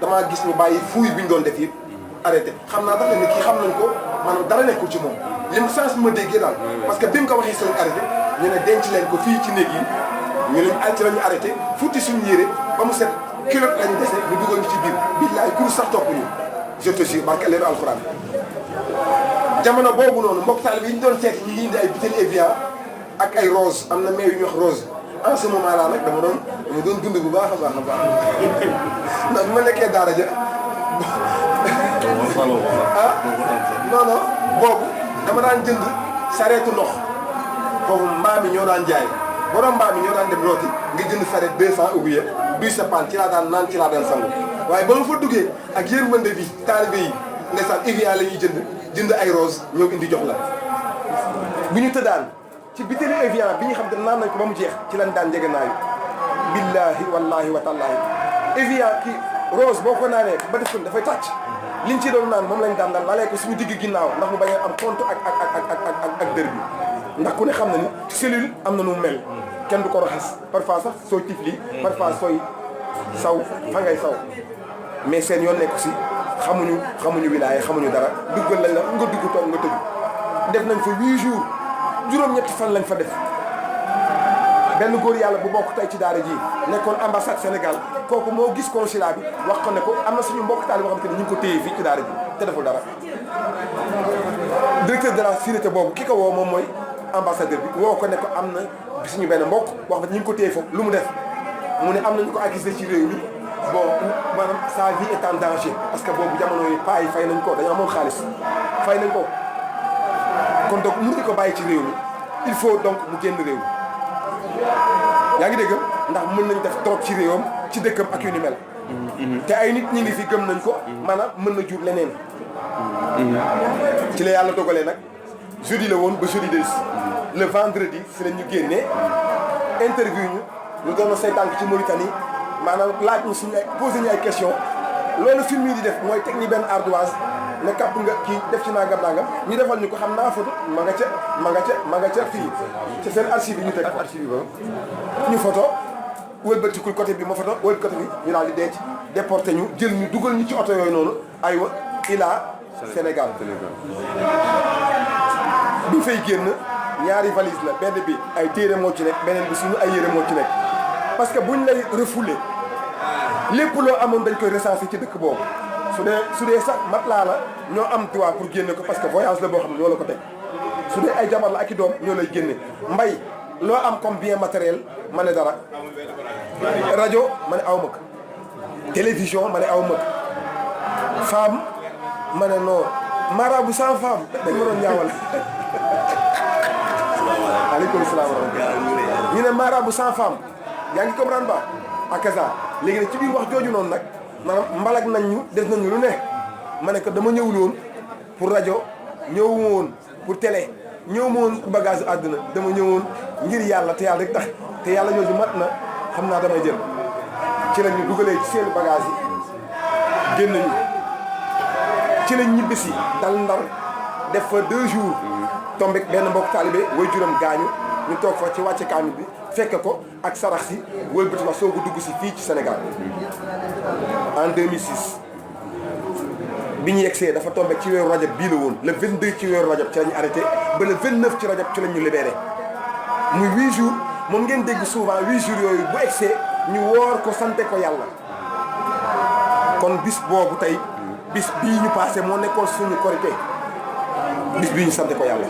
damaa gis ñu bàyyi fuuy bi ñu doon def yëpp arrêté xam naa dafa ne kii xam nañ ko maanaam dara nekkul ci moom li mu sens bi ma déggee daal parce que bi mu ko waxee seen arrêté ñu ne denc leen ko fii ci néeg yi ñu ne ci la ñu arrêté futti suñu yére ba mu set kilote la ñu dese ñu dugal ñu ci biir billaay kur sax topp ñu je te jure barke leeru alxuraan jamono boobu noonu mbokk taalibe yi ñu doon seet ñi ngi indi ay butéel Evian ak ay rose am na meew yu ñuy wax rose en ce moment là nag dama doon dund bu baax a baax a baax ndax bi ma nekkee daara ja ah non non boobu dama daan jënd sareetu ndox foofu mbaam yi ñoo daan jaay borom mbaam yi ñoo daan dem rooti nga jënd sareet 200 oublié duy sa paan ci laa daan naan ci laa daan sangu waaye ba ma fa duggee ak yërmande bi taalibe yi ndeysaan Evian la ñuy jënd ay rose ñëw indi jox la bu ñu tëddaan ci bitéelu Evian bi ñu xam te naan nañ ko ba mu jeex ci lañ daan njegenaayu billahi wallahi wa tallahi Evian kii rose boo ko naanee ba def ko dafay tàcc liñ ci doon naan moom lañ daan daan lalee ko suñu digg ginnaaw ndax mu bañ a am compte ak dër bi ndax ku ne xam na ni cellule am na nu mel kenn du ko raxas parfois sax sooy tifli parfois sooy saw fa ngay saw mais seen yoon nekku si xamuñu wilaaya xamuñu dara duggal lañ la nga dugg toog nga tëju def nañ fa 8 jours juróom-ñetti fan lañ fa def benn góor yàlla bu bokk tey ci daara ji nekkoon ambassade Sénégal kooku moo gis consulat bi wax ko ne ko am na suñu mbokk taal boo xam te ne ñu ngi ko téye fii ci daara ji te deful dara directeur de la sûreté boobu ki ko woo moom mooy ambassadeur bi woo ko ne ko am na suñu benn mbokk wax ba ñu ngi ko téye foofu lu mu def mu ne am nañu ko accusé ci réew mi bon maanaam sa vie est en danger parce que boobu jamono yi paa yi fay nañ ko dañoo amoon xaalis fay nañ ko kon donc mënuñu ko bàyyi ci réew mi il faut donc mu génn réew mi yaa ngi dégg ndax mën nañ def trop ci réewam ci dëkkam ak yu ni mel. te ay nit ñi ngi fi gëm nañ ko maanaam mën na jur leneen. ci la yàlla dogalee nag jeudi la woon ba jeudi des le vendredi si la ñu génnee interview ñu doon say tànk ci Mauritanie maanaam laaj ñu suñu ay posé ñu ay question loolu film yi di def mooy teg ñi benn ardoise ne kàpp nga kii def ci nangam ñu defal ñu ko xam naa photo ma nga ca fii ci seen archive yi ñu teg archive ba ñu photo wëlbatikul côté bi ma photo wëlbati côté bi ñu daal di denc déporté ñu jël ñu dugal ñu ci oto yooyu noonu aywa ila Sénégal bi fay génn ñaari valise la benn bi ay téere moo ci nekk beneen bi suñu ay yére moo ci nekk parce que buñ lay refoulé lépp loo amoon dañ koy recensé ci dëkk boobu su dee sax matelas la ñoo am droit pour génne ko parce que voyage la boo xam ne ñoo la ko teg su dee ay jabar la ak i doom ñoo lay génne mbay loo am comme bien matériel ma ne dara rajo ma ne aw ma ko télévision ma ne aw ma ko femme ma ne non marabout sans femme dañ ma doon ñaawal aleykum salaam wa rahmatulah ñu ne marabout sans femme yaa ngi comprendre ba akaza léegi nag ci biir wax jooju noonu nag maanaam mbalak nañ ñu def nañu lu ne ma ne ko dama ñëwul woon pour rajo ñëwuma woon pour télé ñëwuma woon pour bagage àdduna dama ñëwoon ngir yàlla te yàlla rek tax te yàlla jooju mat na xam naa damay jël ci la ñu dugalee ci seen bagage yi génn ñu ci lañ ñibbisi dal Ndar def fa 2 jours tombé benn mbokk taalibe way juram gaañu ñu toog fa ci wàcce kaamil bi fekk ko ak sarax si wëlbati fa soog a dugg si fii ci Sénégal en 2006 bi ñu yegsee dafa tombé ci weeru rajab bii la woon le 22 ci weeru rajab ci la ñu arrêté ba le 29 ci rajab ci la ñu libéré muy 8 jours moom ngeen dégg souvent 8 jours yooyu bu egsee ñu woor ko sante ko yàlla kon bis boobu tey bis bii ñu passé moo nekkoon suñu korité bis bii ñu sante ko yàlla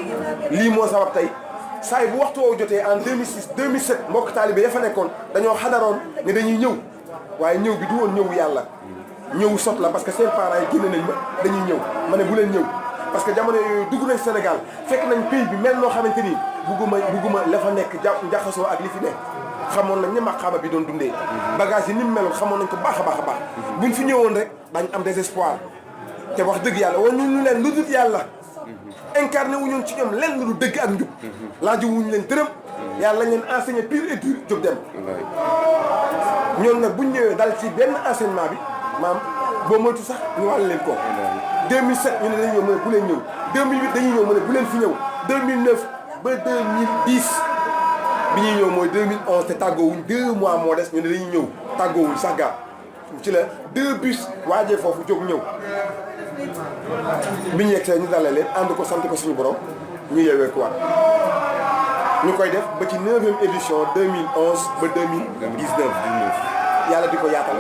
lii moo sabab tey saay bu waxtu woo jotee en 2006 2007 mbokk taalibe ya fa nekkoon dañoo xadaroon ne dañuy ñëw waaye ñëw bi du woon ñëwu yàlla ñëw sot la parce que seen parents yi génne nañ ma dañuy ñëw ma ne bu leen ñëw parce que jamono yooyu dugg nañ Sénégal fekk nañ pays bi mel noo xamante ni bugguma la fa nekk njaxasoo ak li fi nekk xamoon nañ ne maqaama bi doon dundee bagage yi ni mu meloon xamoon nañ ko baax a baax a baax buñ fi ñëwoon rek dañ am désespoir te wax dëgg yàlla wan ñu leen lu dul yàlla incarné wu ñoon ci ñoom lenn lu dëgg ak njub laaju wuñu leen dërëm yàlla lañ leen enseigné pur et dur jóg dem ñoom nag buñ ñëwee dal ci benn enseignement bi maam boo moytu sax ñu wàll leen ko 2007 ñu ne dañuy ñëw mu ne bu leen ñëw 2008 dañuy ñëw mu ne bu leen fi ñëw 2009 ba 2010 bi ñuy ñëw mooy 2011 te tàggoowuñ 2 mois moo des ñu ne dañuy ñëw tàggoowuñ sax gaa ci la 2 bus waajee foofu jóg ñëw bi ñu yegsee ñu dalal leen ànd ko sant ko suñu borom ñu yeewee ko waat ñu koy def ba ci 9e édition 2011 ba 2019 yàlla di ko yaatal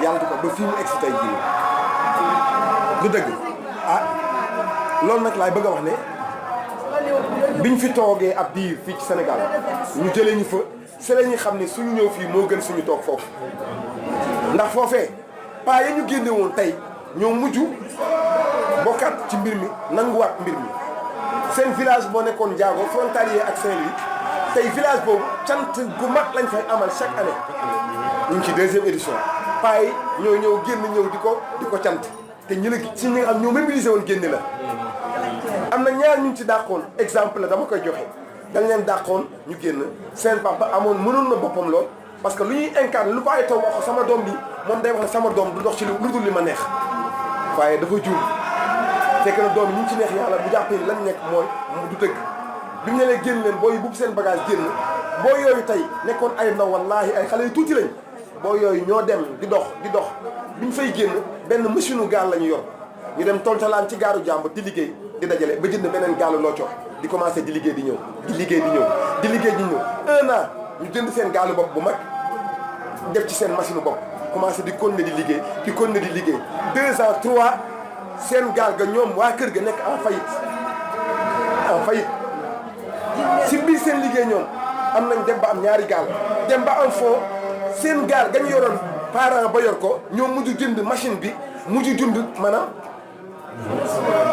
yàlla di ko ba fii mu egsi tey jii du dëgg ah loolu nag laay bëgg a wax ne biñ fi toogee ab diir fii ci Sénégal ñu jëlee ñu fa si la ñuy xam ne suñu ñëw fii moo gën suñu toog foofu ndax foofee paa ya ñu génne woon tey ñoo mujj bokkaat ci mbir mi nanguwaat mbir mi seen village boo nekkoon Ndiago frontalier ak Saint-Louis tey village boobu cant gu mag lañ fay amal chaque année ñu ngi ci 2e édition paa yi ñoo ñëw génn ñëw di ko cant te ñu la ci ñi nga xam ñoo mobilisé woon génne la am na ñaar ñu ci dàqoon exemple la dama koy joxe dañ leen dàqoon ñu génn seen papa amoon mënoon na boppam lool parce que lu ñuy incarné lu bàyyi taw wax sama doom bi moom day wax ne sama doom du dox ci lu dul li ma neex waaye dafa juum fekk na doom yi ñu ci neex yàlla bu jàppee lan nekk mooy du dëgg bi mu ne leen génn leen booy bubb seen bagage génn boo yooyu tey nekkoon ay ndaw wallaahi ay xale yu tuuti lañ boo yooyu ñoo dem di dox bi ñu fay génn benn machine gaal la ñu yor ñu dem toltalaan ci gaaru jàmbur di liggéey di dajale ba jënd beneen gaalu loo cox di commencé di liggéey di ñëw di liggéey di ñëw 1 an ñu jënd seen gaalu bopp bu mag def ci seen machine bopp commencé di continuer di liggéey 2 ans 3 seen gaal ga ñoom waa kër ga nekk en faillite si biir seen liggéey ñoom am nañ dem ba am ñaari gaal dem ba am fond seen gaal ga ñu yoroon parent ba yor ko ñoom mujj jënd machine bi mujj jënd maanaam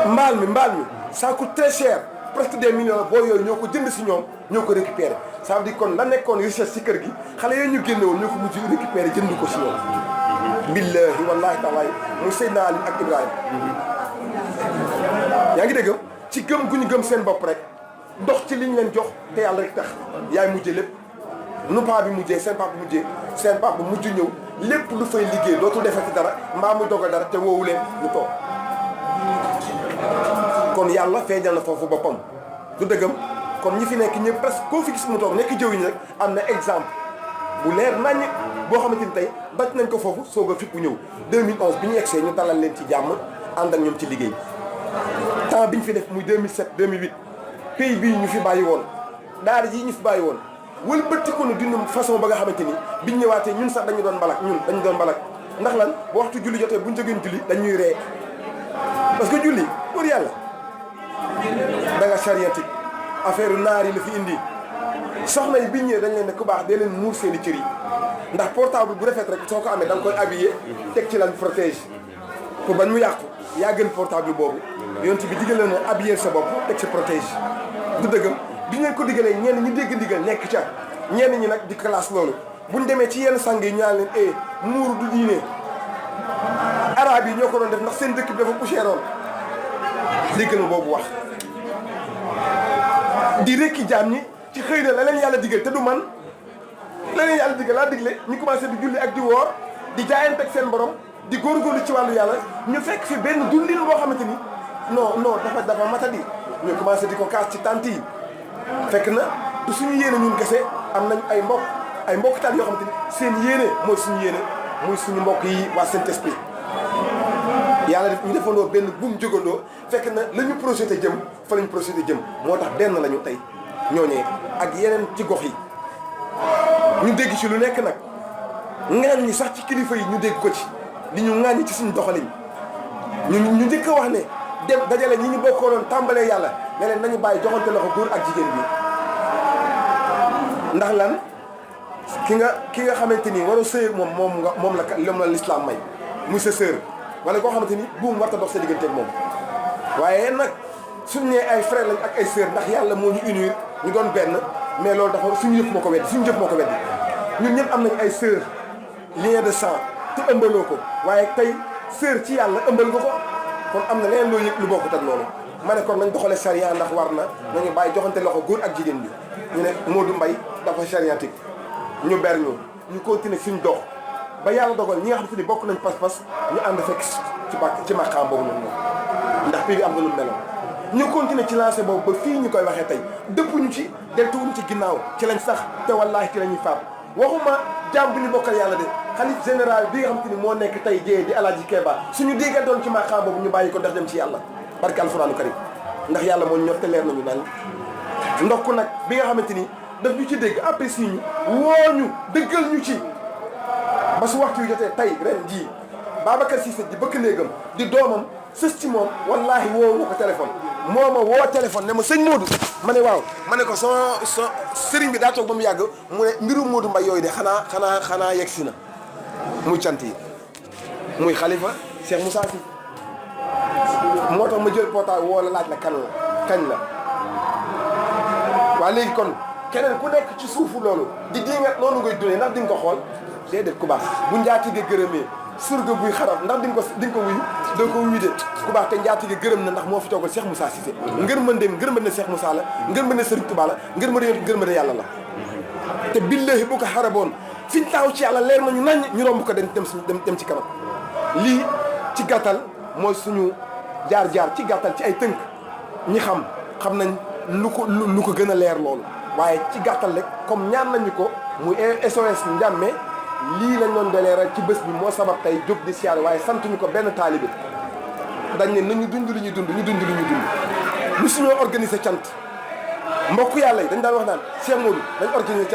mbaal mi ça coûte très cher presque des millions boo yooyu ñoo ko jënd si ñoom ñoo ko récupéré ça veut dire kon la nekkoon richesse si kër gi xale yooyu ñu génne woon ñoo ko mujj récupéré jënd ko si ñoom billahi wallahi taala muy Seydina Ali ak Ibrahima yaa ngi dégg ci gëm gu ñu gëm seen bopp rek dox ci liñ leen jox te yàlla rek tax yaay mujjee lépp nu paa bi mujjee seen papa mujj ñëw lépp lu fay liggéey dootul defati dara mbaa mu dogal dara te woowu leen ñu toog kon yàlla feeñal na foofu boppam du dëggam kon ñi fi nekk ñëpp presque koo fi gis mu toog nekk jëwiñ rek am na exemple bu leer naññ boo xamante ni tey daj nañ ko foofu soog a fipp ñëw 2011 bi ñu egsee ñu dalal leen ci jàmm ànd ak ñoom ci liggéey temps bi ñu fi def muy 2007 2008 pays bii ñu fi bàyyi woon daara ji ñu fi bàyyi woon wëlbati ko d'une façon ba nga xamante ni biñ ñëwaatee ñun sax dañu doon mbalak ndax lan bu waxtu julli jotee buñ jógeen julli dañuy ree parce que julli pour yàlla da nga chariatique affaire naar yi la fi indi soxna yi biñ ñëwee dañ leen ne ku baax dee leen muur seen i cër yi ndax portable bu rafet rek soo ko amee da nga koy habillé teg ci lan protège pour bañ mu yàqu yaa gën portable boobu yonent bi digal na habillé sa bopp teg ci protège du dëggam biñ leen ko digalee ñenn ñi dégg ndigal nekk ca ñenn ñi nag di classe loolu buñ demee ci yenn sang yi ñu naan leen muuru du diine arab yi ñoo ko doon def ndax seen dëkk bi dafa poussièreoon déggal ma boobu wax di rekki jaam ñi ci xëy na la leen yàlla digal te du man la leen yàlla digal laa digle ñu commencé di julli ak di woor di jaayante ak seen borom di góorgóorlu ci wàllu yàlla ñu fekk fi benn dundin boo xamante ni non dafa matadi ñu commencé di ko kaas ci tànt yi fekk na du suñu yéene ñun kese am nañ ay mbokk taal yoo xamante ni seen yéene mooy suñu yéene muy suñu mbokk yi waa Saint-Esprit yàlla def ñu defandoo benn buum jógandoo fekk na la ñu projeté jëm fa la ñu projeté jëm moo tax benn la ñu tey ñooñee ak yeneen ci gox yi ñu dégg ci lu nekk nag ŋaañ ñi sax ci kilifa yi ñu dégg ko ci li ñu ŋaañ ci suñu doxalin ñu njëkk a wax ne dem dajale ñi ñu bokkoonoon tàmbalee yàlla ne leen nañu bàyyi joxante loxo góor ak jigéen bi ndax lan ki nga xamante ni war a sëy moom la l'islam may muy sa sœur wala koo xamante ni buum warta dox sa diggante ak moom waaye nag suñ nee ay frère lañ ak ay sœur ndax yàlla moo ñu unir ñu doon benn mais loolu dafa suñu yëpp moo ko weddi ñun ñëpp am nañ ay sœur lien de sang te ëmbaloo ko waaye tey sœur ci yàlla ëmbal nga ko kon am na leneen loo yëg lu bokkut ak loolu ma ne kon nañ doxale charia ndax war na nañu bàyyi joxante loxo góor ak jigéen bi ñu ne Modou Mbaye dafa chariatique ñu ber ñu continuer suñ dox ba yàlla dogal ñi nga xam te ni bokk nañ pas-pas ñu ànd fekk ci maqaam boobu noonu moom ndax bi am na lu meloon ñu continuer ci lancé boobu ba fii ñu koy waxee tey dëppuñu ci deltuwuñu ci ginnaaw ci lañ sax te wallaahi ci la ñuy faam waxuma jaam bi ñu bokkal yàlla de xalif général bi nga xam te ni moo nekk tey jee di Alaaji Keba suñu dégga doon ci maqaam boobu ñu bàyyi ko ndax dem ci yàlla barke alxuraanu karim ndax yàlla moo ñor te leer nañu naan ndokk nag bi nga xamante ni daf ñu ci dégg apprécié ñu woo ñu dëggal ñu ci ba su waxtu yu jotee tey ren jii Babacar Cissé di bëkk néegam di doomam sës ci moom wallaahi woo ma ko téléphone moo ma woo téléphone ne ma sëñ Modou ma ne waaw ma ne ko so sëriñ bi daa toog ba mu yàgg mu ne mbirum Modou Mbaye yooyu de xanaa yegg si na muy cant yi muy xalifa Cheikh Moussa Sy moo tax ma jël portable woo la laaj la kañ la waa léegi kon keneen ku nekk ci suufu loolu di dingat noonu ngay dundee ndax di nga ko xool déedéet ku baax bu njaatige gërëmee surga buy xaraf ndax di nga ko wuyu doo ko wuyu de ku baax te njaatige gërëm na ndax moo fi toogal Cheikh Moussa Cissé ngërmande Cheikh Moussa la ngërmande Serigne Touba la ngërmande yàlla la te billahi bu ko xaraboon fiñ taxaw ci yàlla leer nañu nañ ñu romb ko dem ci kanam lii ci gàttal mooy suñu jaar-jaar ci gàttal ci ay tënk ñi xam nañ lu ko gën a leer loolu waaye ci gàttal rek comme ñaan nañu ko muy SOS Ndiamé lii lañ doon leeral ci bés bi moo sabab tey jóg di siyaare waaye santuñu ko benn taalibe dañ ne nañu dund li ñuy dund ñu dund li ñuy dund lu suñoo organiser cant mbokk yàlla yi dañ daan wax naan Cheikh Modou dañ organiser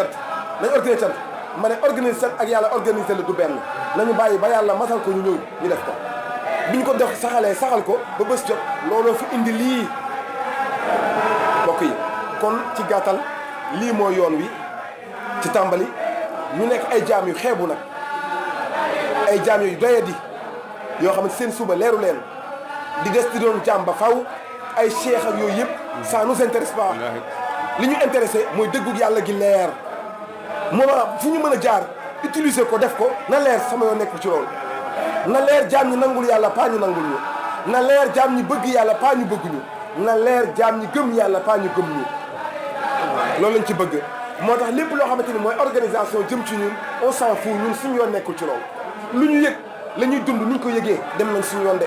cant ma ne organiser cant ak yàlla organiser la du benn nañu bàyyi ba yàlla masal ko ñu ñëw ñu def ko biñ ko def saxal ko ba bés jot looloo fi indi lii mbokk yi kon ci gàttal lii mooy yoon wi ci tàmbali ñu nekk ay jaam yu xeebu nag ay jaam yu doyadi yoo xam ne seen suba leeru leen di des di doon jaam ba faw ay cheikh ak yooyu yëpp ça nous intéresse pas li ñu intéressé mooy dëggug yàlla gi leer moment fu ñu mën a jaar utiliser ko def ko na leer sama yoon nekkul ci loolu na leer jaam ñi nangul yàlla paa ñu nangul ñu na leer jaam ñi bëgg yàlla paa ñu bëgg ñu na leer jaam ñi gëm yàlla paa ñu gëm ñu loolu lañ ci bëgg moo tax lépp loo xamante ni mooy organisation jëm ci ñun on s'en fout ñun suñu yoon nekkul ci loolu lu ñu yëg la ñuy dund ni ñu ko yëgee dem nañ suñu yoon de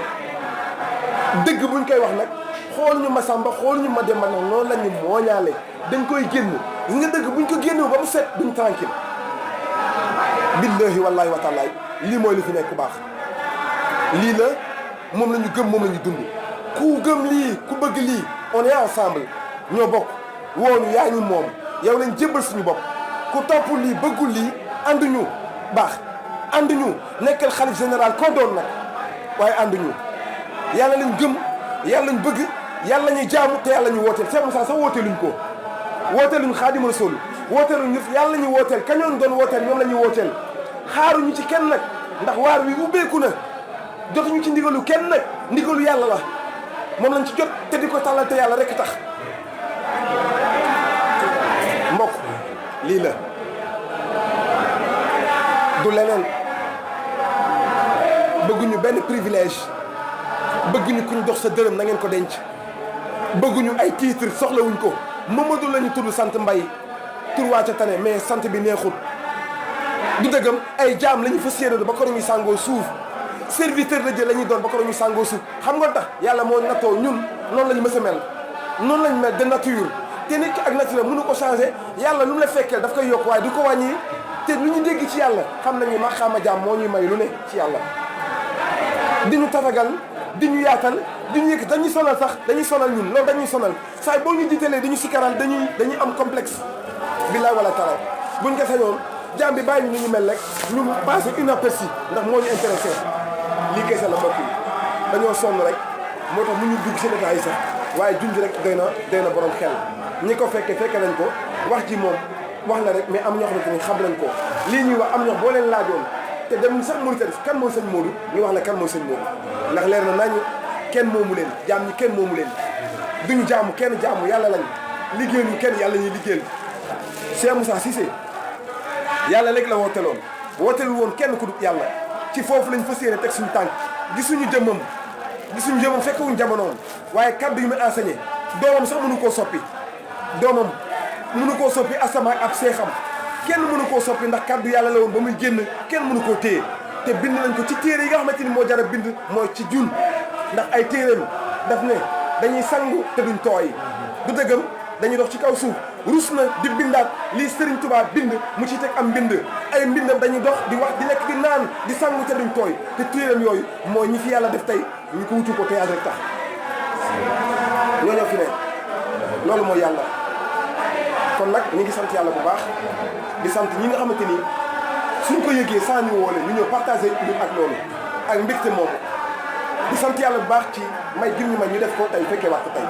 dëgg buñ koy wax nag xool ñu ma sàmba xool ñu ma demba nag noonu la ñu mooñaale dañ koy génn gis nga dëgg buñ ko génn ba mu set duñ tranquille billahi wallahi wa taala lii mooy li fi nekk ku baax lii la moom la ñu gëm moom la ñu dund ku gëm lii ku bëgg lii on est ensemble ñoo bokk woonu yaa ñu moom yow lañ jébbal suñu bopp ku topp lii bëggul lii ànduñu baax ànduñu nekkal xalif général koo doon nag waaye ànduñu yàlla lañ gëm yàlla lañ bëgg yàlla ñuy jaamu te yàlla ñu wooteel Cheikh Moussa sax wooteeluñ ko wooteeluñ Xaadimu Rasuul wooteeluñ ñëpp yàlla ñu wooteel kañoon doon wooteel ñoom la ñuy wooteel xaaruñu ci kenn nag ndax waar wi ubbeeku na jotuñu ci ndigalu kenn nag ndigalu yàlla la moom lañ ci jot te di ko tàllal te yàlla rek tax mbokk lii la du leneen bëgguñu benn privilège bëgguñu kuñ dox sa dërëm na ngeen ko denc bëgguñu ay titre soxlawuñ ko Mamadou lañu tudd sant Mbaye tur waa ca tane mais sant bi neexut du dëggam ay jaam la ñu fas yéene ba ko ñu sàngoo suuf serviteur de Dieu la ñuy doon ba ko ñu sàngoo suuf xam nga tax yàlla moo nattoo ñun noonu la ñu mës a mel noonu la ñu mel de nature te nit ki ak nature mënu ko changé yàlla lu mu la fekkee daf koy yokk waaye du ko wàññi te lu ñu dégg ci yàlla xam nañu ma xaama jaam moo ñuy may lu ne ci yàlla di ñu tatagal di ñu yaatal di ñu yëkk dañuy sonal sax dañuy sonal ñun loolu dañuy sonal saa boo ñu jiitalee dañu sikaral dañuy am complexe billaay wala tara buñ ko sañoon jaam bi bàyyi ñu ñu mel rek ñu passé inaperçu ndax moo ñu intéressé lii kese la mbokk yi dañoo sonn rek moo tax mu ñu dugg si détails yi sax waaye junj rek doy na borom xel ñi ko fekke nañ ko wax ji moom wax la rek mais am ñoo xamante ni xam nañ ko lii ñuy wax am ñoo boo leen laajoon te dem sax Mauritanie kan mooy sëñ Modou ñu wax la kan mooy sëñ Modou ndax leer na nañu kenn moomu leen jaam ñi kenn moomu leen duñu jaamu kenn jaamu yàlla lañ liggéey ñu kenn yàlla ñuy liggéeyal Cheikh Moussa Cissé yàlla léegi la wooteloon wootelu woon kenn ku dul yàlla ci foofu lañ fas yéene teg suñu tànk gisuñu jëmmam gisuñu jëmam fekkewuñ jamonoom waaye kaddu yu mu enseigné doomam sax mënu koo soppi doomam mënu koo soppi asama ab seexam kenn mënu koo soppi ndax kaddu yàlla la woon ba muy génn kenn mënu koo téye te bind nañ ko ci téere yi nga xamante ni moo jar a bind mooy ci jun ndax ay téeréem daf ne dañuy sangu te duñ tooy du dëggam dañuy dox ci kaw suuf rus na di bindaat lii Serigne Touba bind mu ci teg am mbind ay mbindam dañuy dox di wax di lekk di naan di sangu te duñ tooy te téeréem yooyu mooy ñi fi yàlla def tey ñu ko wutu ko te yàlla rek tax ñoo fi ne loolu mooy yàlla kon nag ñu ngi sant yàlla bu baax di sant ñi nga xamante ni suñ ko yëgee sans ñu woo leen ñu ñëw partagé ñun ak loolu ak mbégte moomu di sant yàlla bu baax ci may gim ñu may ñu def ko tey fekkee wax ko tey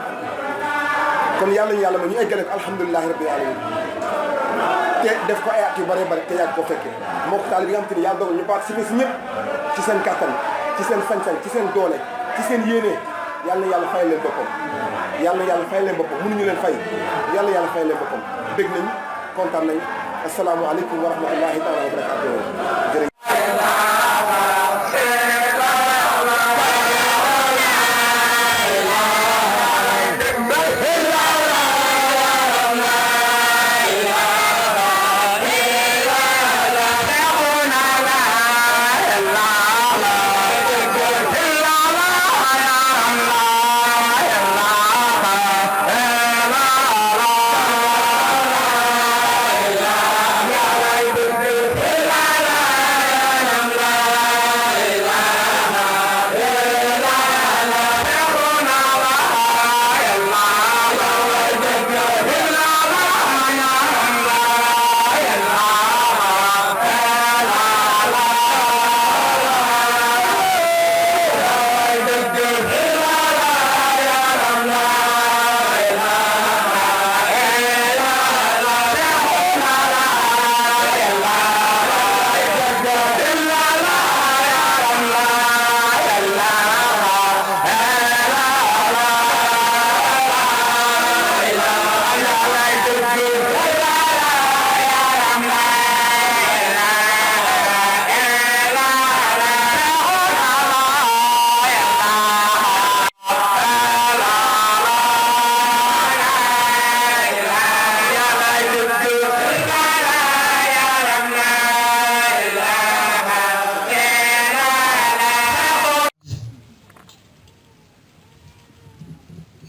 kon yàlla ñu yàlla ma ñu eggale ko alhamdulilahi rabbil alamin te def ko ay at yu bare bare te yàgg ko fekkee moo ko taal bi nga xamante ni yàlla dogal ñu participé si ñëpp ci seen kattan ci seen sañ-sañ ci seen doole ci seen yéene yàlla na yàlla fayal leen boppam yàlla na yàlla fayal leen boppam mënuñu leen fay yàlla na yàlla fayal leen boppam bég nañ kontaan nañ asalaamaaleykum wa rahmatullahi taala wa barakatuh jërëjëf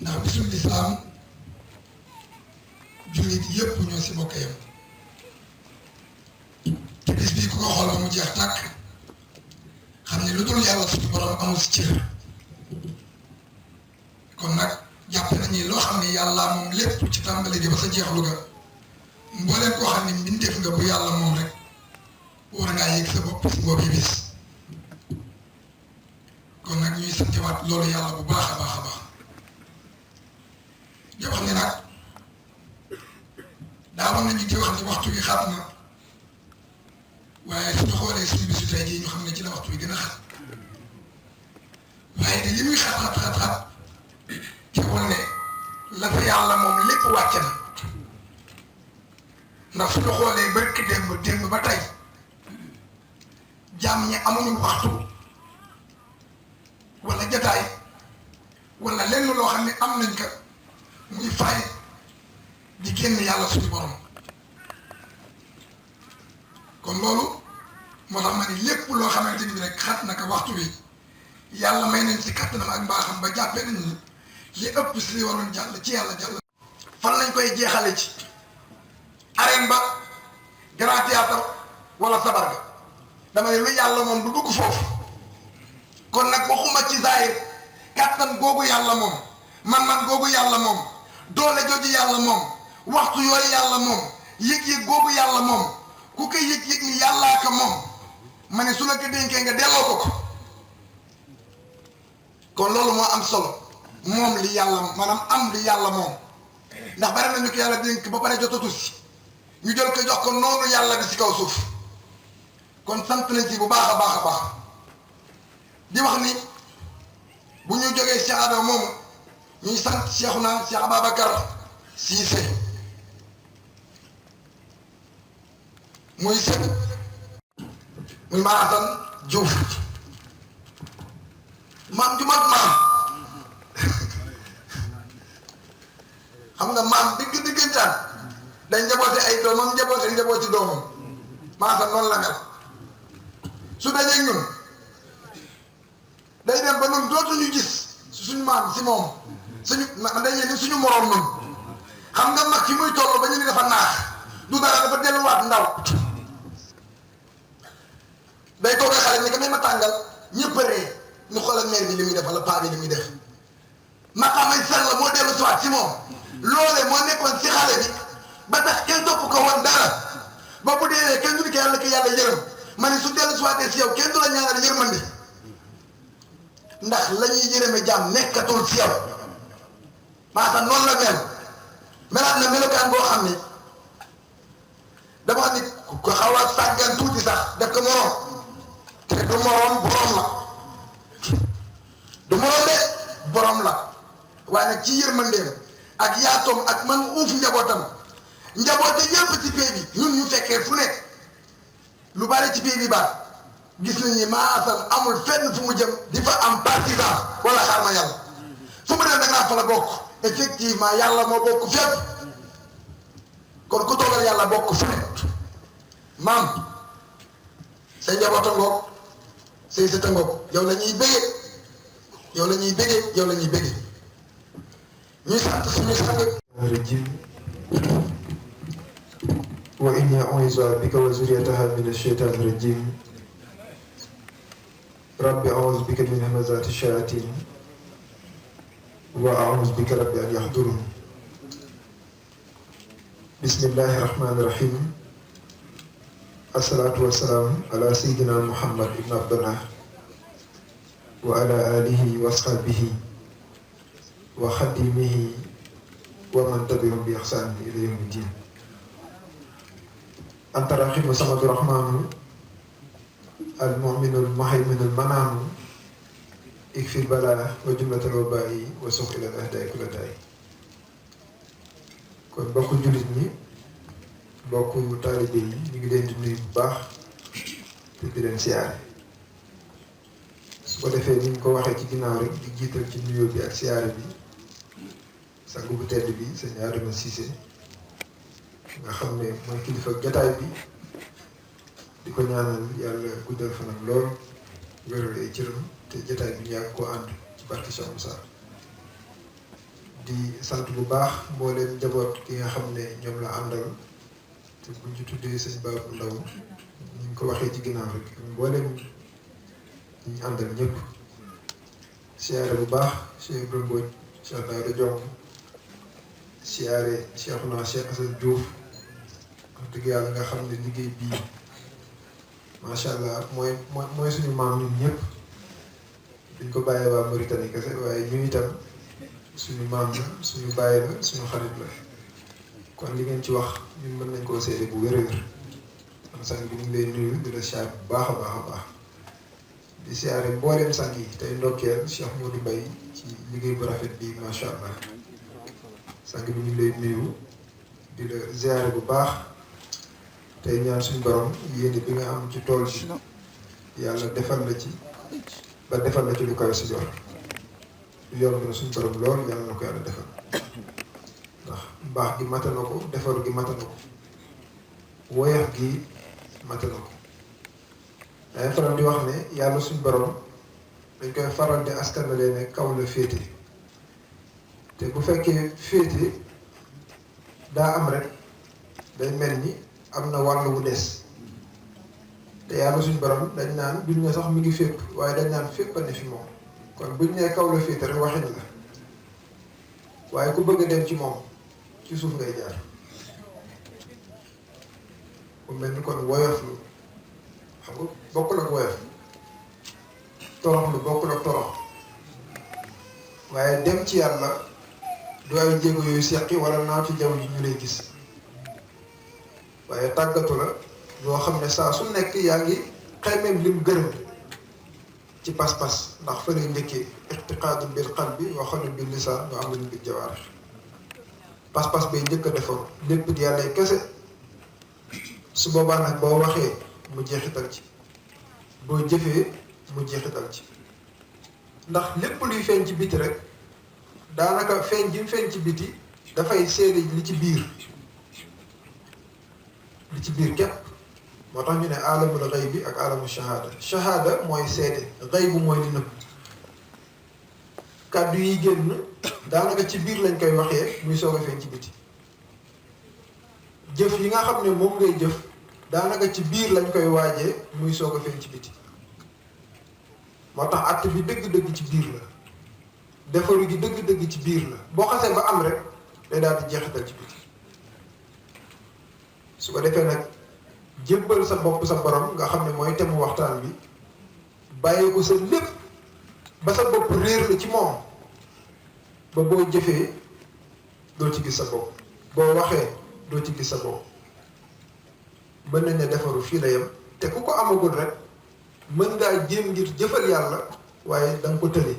ndax bisul lislaam jullit yëpp ñoo si bokk yam te bis bii ku ko xool ba mu jeex tàkk xam ne lu dul yàlla suñu borom amul si cër kon nag jàpp nañu loo xam ne yàlla moom lépp ci tàmbali gi ba sa jeexlu ga mbooleem koo xam ne mbindeef nga bu yàlla moom rek war ngaa yëg sa bopp si boobu bis kon nag ñuy santiwaat loolu yàlla bu baax a baax a baax di wax ni nag daawoon nañu di wax ni waxtu bi xat na waaye suñu xoolee suñu bisu tey jii ñu xam ne ci la waxtu bi gën a xat waaye de li muy xat teewul ne la fa yàlla moom lépp wàcce na ndax suñu xoolee barki démb ba tey jàmm ñi amuñu waxtu wala jataay wala lenn loo xam ne am nañ ko muy fay di génn yàlla suñu borom kon loolu moo tax ma ni lépp loo xamante ni rek xat na ko waxtu wi yàlla may nañ ci kattanam ak mbaaxam ba jàppee nañ ni li ëpp si li waroon jàll ci yàlla jàll. fan lañ koy jeexale ci arène ba grand théâtre wala sabar ga dama ne lu yàlla moom du dugg foofu kon nag waxuma ci zaahir kattan googu yàlla moom man-man googu yàlla moom doole jooju yàlla moom waxtu yooyu yàlla moom yëg-yëg googu yàlla moom ku ko yëg-yëg ni yàllaa ko moom ma ne su la ko dénkee nga delloo ko ko kon loolu moo am solo moom li yàlla maanaam am li yàlla moom ndax bari nañu ko yàlla dénk ba pare jotatu si ñu jël ko jox ko noonu yàlla bi si kaw suuf kon sant nañ ci bu baax a baax a baax di wax ni bu ñu jógee Cheikh Adama moomu ñuy sant Cheikhouna Cheikh Ababacar Cissé muy sët muy Maasan Diouf maam ju mat maam xam nga maam diggantaan day njaboote ay doomam njabooti doomam maasam noonu la mel su dajee ñun day dem ba ñun dootuñu gis suñu maam si moom dañuy ni suñu moroom ñun xam nga mag fi muy toll ba ñu ni dafa naax du dara dafa delluwaat ndaw day toog a xale ni ka may ma tàngal ñëpp a ree ñu xoolal mère bi li muy def wala paa bi li muy def maqaamay sell la moo dellu siwaat si moom loolee moo nekkoon si xale bi ba tax kenn topp ko woon dara ba bu dee kenn du ni ko yàlla yërëm ma ne su dellu siwaatee si yow kenn du la ñaanal yërmandi ndax la ñuy yërëme jàmm nekkatul si yow maanaam noonu la mel melaat na melokaan boo xam ni dama ni ko xaw a sàggan tuuti sax def ko moroom te du moroom borom la du moroom de borom la waaye nag ci yërmandeem ak yaatoom ak man uuf njabootam njaboote yëpp ci pay bi ñun ñu fekkee fu nekk lu bari ci pay bi baax gis nañ ni maa asal amul fenn fu mu jëm di fa am partisan wala xaar ma yàlla fu mu dem da ngaa fa la bokk effectivement yàlla moo bokk fépp kon ku toogal yàlla bokk fu nekk maam say njaboota ngoog say sëta ngoog yow la ñuy bége yow la ñuy bége yow la ñuy bége ñuy sant suñu sang rajim wa inni a'uuzu bika wa zurriyataha mina shaytaani rajim rabbi a'uuzu bika min hamazaati shayaatiin wa a'uuzu bika rabbi an yahduruun bismillahi rahmaani rahim assalaatu wassalaam ala sayyidina muhammad ibn abdullah wa ala alihi wa ashabihi wa xadimihi wa man tabi'ahum bi ihsaan ila yawmi diin anta rahimu samadu rahmaanu al mu'minu al muhayminu al manaanu ikfir balaa wa jumlatal wabaa'i wa suq ila al ahdaai kulla daay kon bokku jullit ñi bokku taalibe yi ñu ngi leen di nuyu bu baax te di leen siyaare su ko defee ni ñu ko waxee ci ginnaaw rek di jiital ci nuyoo bi ak siyaare bi sang bu tedd bi sëñ Adama Cissé nga xam ne mooy kilifa jataay bi di ko ñaanal yàlla guddal fanam lool wéral ay cëram te jataay bi ñu yàgg koo ànd ci barke Cheikh Moussa di sant bu baax mbooleem njaboot ki nga xam ne ñoom la àndal te buñ ci tuddee sëñ Babou Ndaw ni ñu ko waxee ci ginnaaw rek mbooleem ñi ñu àndal ñëpp siyaare bu baax Cheikh Ibrahima Mbodj Cheikh Daouda Diong siyaare Cheikhouna Cheikh Assane Diouf wax dëgg yàlla nga xam ne liggéey bii macha allah mooy suñu maam ñun ñëpp duñ ko bàyyee waa Mauritanie kese waaye ñu itam suñu maam la suñu bàyyi la suñu xarit la kon li ngeen ci wax ñun mën nañ koo seede bu wér-wér am sang bi ñu ngi lay nuyu di la siyaare bu baax a baax a baax di siyaare mbooleem sang yi tey ndokkeel Cheikh Modou Mbaye ci liggéey bu rafet bi macha allah sang bi ñu ngi lay nuyu di la siyaare bu baax tey ñaan suñu borom yéene bi nga am ci tool bi yàlla defal la ci ba defal la ci lu kawe si jor yomb na suñu borom lool yàlla na ko yàlla defal ndax mbaax gi mata na ko defaru gi mata na ko woyof gi mata na ko dangay faral di wax ne yàlla suñu borom dañ koy faral di askanale ne kaw la féete te bu fekkee féete daa am rek day mel ni am na wàll wu des te yàlla suñu borom dañ naan duñ ne sax mi ngi fépp waaye dañ naan fépp a ne fi moom kon buñ nee kaw la féete rek waxin la waaye ku bëgg a dem ci moom ci suuf ngay jaar bu mel ni kon woyof lu xam nga bokkul ak woyof torox lu bokkul ak torox waaye dem ci yàlla du ay jéego yooyu seqi wala naaw ci jaww ji ñu lay gis waaye tàggatu la yoo xam ne saa su nekk yaa ngi xaymeem lim gërëm ci pas-pas ndax fa lay njëkkee ixtiqaadu bil qalbi wa xalun bil lisaan wa amalun bil jawaarih pas-pas bay njëkk a defoon lépp di yàlla kese su boobaa nag boo waxee mu jeexital ci boo jëfee mu jeexital ci ndax lépp luy feeñ ci biti rek daanaka feeñ ji mu feeñ ci biti dafay seede li ci biir képp. moo tax ñu ne alamul xëy bi ak alamul shahada. Shahada mooy seede, xëy bu mooy li nëbb. kàddu yi génn daanaka ci biir lañ koy waxee muy soog a feeñ ci biti. jëf yi nga xam ne moom ngay jëf daanaka ci biir lañ koy waajee muy soog a feeñ ci biti. moo tax acte bi dëgg-dëgg ci biir la, defaru gi dëgg-dëgg ci biir la. boo xasee ba am rek day daal di jeexital ci biti. su ko defee nag jébbal sa bopp sa borom nga xam ne mooy temu waxtaan bi, bàyyi ko sa lépp ba sa bopp réer la ci moom, ba boo jëfee doo ci gis sa bopp, boo waxee doo ci gis sa bopp. mën nañ ne defaru fii la yem, te ku ko amagul rek mën ngaa jéem ngir jëfal yàlla, waaye da nga ko tële,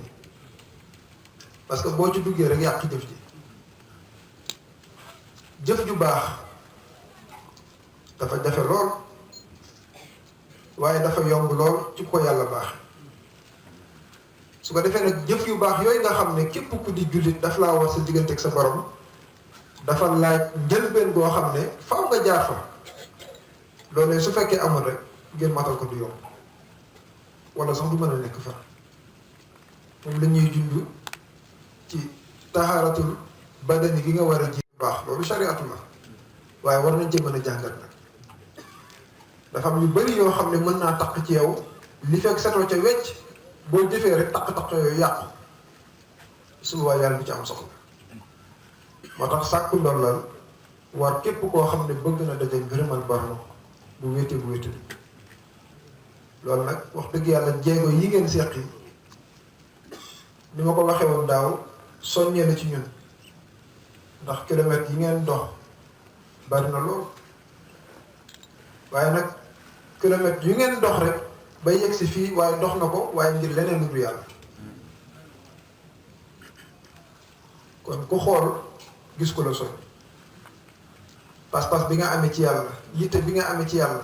parce que boo ci duggee rek yàq jëf ji. jëf ju baax dafa jafe lool, waaye dafa yomb lool ci ko yàlla baax. su ko defee nag jëf yu baax yooyu nga xam ne képp ku di jullit daf laa war sa diggante ak sa borom, dafa laaj njëlbeen goo xam ne faaw nga jaar fa. loolee su fekkee amul rek ngeen matal ko du yomb, wala sax du mën a nekk fa. moom la ñuy junj ci taxaaratul badani gi nga war a ji baax, loolu shariatu la, waaye war nañ ci mën a jàngat nag. dafa am yu bari yoo xam ne mën naa taq ci yow, li fekk setoo ca wecc, boo jëfee rek taq-taq yooyu yàqu, su boobaa yàlla du ci am soxla. moo tax sàkku ndollal war képp koo xam ne bëgg na daje ngërëmal borom bu wéete loolu nag wax dëgg yàlla jéego yi ngeen seqi, ni ma ko waxee woon daaw, soññee la ci ñun, ndax kilomètres yi ngeen dox bari na lool, waaye nag kilomètres yu ngeen dox rek ba yegg si fii, waaye dox na ko waaye ngir leneen lu dul yàlla. kon ku xool gis ko la soñ, pas-pas bi nga amee ci yàlla, yitte bi nga amee ci yàlla,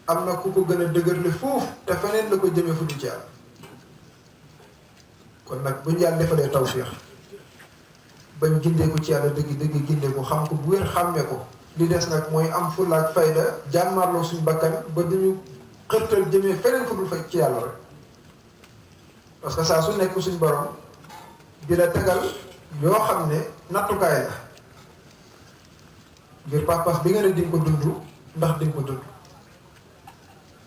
am na ku ko gën a dëgërle foofu te feneen la ko jëmee fu dul ci yàlla. kon nag buñ yàlla defalee tawfiix bañ gindeeku ci yàlla dëgg gindeeku xam ko bu wér xàmmee ko, li des nag mooy am fulla ak fayda jàmmarloo suñu bakkan ba duñu xërtal jëmee feneen fu dul fay ci yàlla rek. parce que saa su nekk suñu borom di la tegal yoo xam ne nattukaay la, ngir pas-pas bi nga ne dinga ko dund ndax dinga ko dund,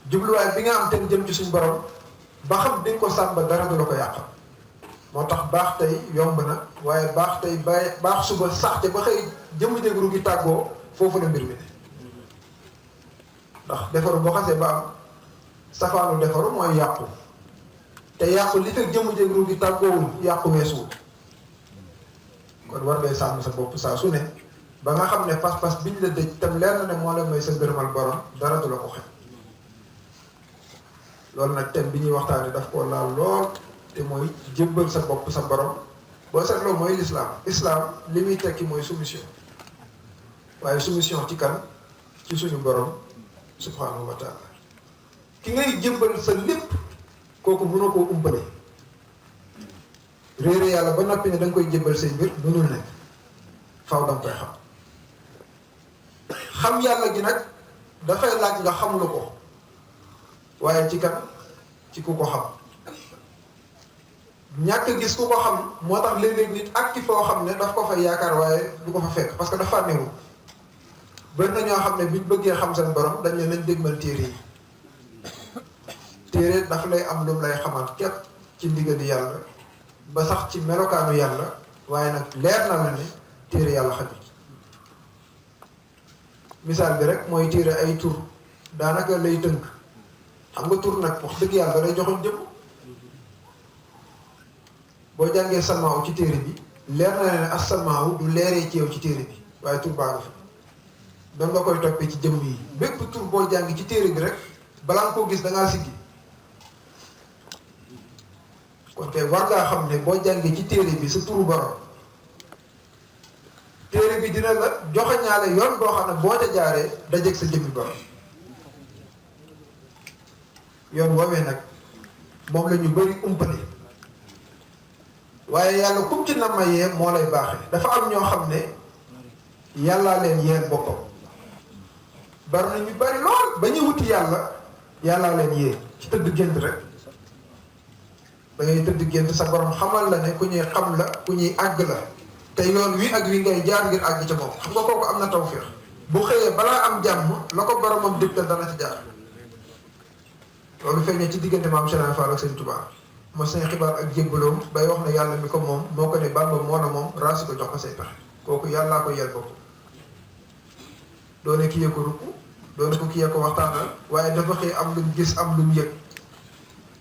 jubluwaay bi nga am te jëm ci suñu borom ba xam dinga ko sàmm dara du la ko yàqal. moo tax baax tey yomb na, waaye baax tey baax suba sax te ba xëy jëmm jëgru gi tàggoo, foofu la mbir mi ne. ndax defaru boo xasee ba am, safaanu defaru mooy yàqu, te yàqu li fekk jëmm jëgru gi tàggoowul yàqu weesuwul. kon war ngay sàmm sa bopp saa su ne ba nga xam ne pas-pas biñ la dëj tam leer na ne moo la may sa ngërëmal borom, dara du la ko xeeb. loolu nag thème bi ñuy waxtaane daf koo laal lool, te mooy jébbal sa bopp sa borom. boo seetloo mooy islam li muy tekki mooy soumission, waaye soumission ci kan? ci suñu borom subhanahu wa taala. ki ngay jébbal sa lépp kooku mënoo koo umpale. réere yàlla ba noppi ne da nga koy jébbal say mbir mënul nekk, faaw da nga koy xam yàlla gi nag dafay laaj nga xam lu ko, waaye ci kan? ci ku ko xam. ñàkk gis ku ko xam moo tax léeg-léeg nit ak ci foo xam ne daf ko fa yaakaar waaye du ko fa fekk, parce que dafa néew. bari na ñoo xam ne biñ bëggee xam seen borom dañ ne nañ dégmal téere yi. téere dafa lay am lu mu lay xamal képp ci ndigali yàlla ba sax ci melokaanu yàlla, waaye nag leer na la ne téere yàlla xaju ci. misaal bi rek mooy téere ay tur daanaka lay tënk. xam nga tur nag wax dëgg yàlla lay joxoon jëm. boo jàngee samaaw ci téere bi leer na ne as samaaw du leeree ci yow ci téere bi, waaye tur baa nga fa. doon nga koy toppee ci jëmm yi, bépp tur boo jàng ci téere bi rek balaa nga koo gis da ngaa siggi. kon kay war ngaa xam ne boo jàngee ci téere bi sa turu borom, téere bi dina la joxañaale yoon boo xam ne boo ca jaaree dajeeg sa jëmmi borom. yoon woowee nag moom la ñu bari umpale, waaye yàlla kum ci nama yee moo lay baaxee. dafa am ñoo xam ne yàllaa leen yeel boppam bari na ñu bari lool ba ñu wuti yàllaa leen yee ci tëdd gént rek da ngay tëdd gént sa borom xamal la ne ku ñuy xam la ku ñuy àgg la te yoon wi ak wi ngay jaar ngir àgg ca moom xam nga kooku am na tawfeex bu xëyee balaa am jàmm la ko boromam dégtal dana ci jaar loolu feeñee ci diggante maam Cheikh Fall ak Sëñ Touba mo seen xibaar ak jébbaloom bay wax ne yàlla mi ko moom moo ko ne Bàmba moo na moom raasi ko jox ko say pexe kooku yàllaa ko yel bopp doone ki yee ko rukk doone ko ki yee ko waxtaanal waaye dafa xëy am lu mu gis am lu mu yëg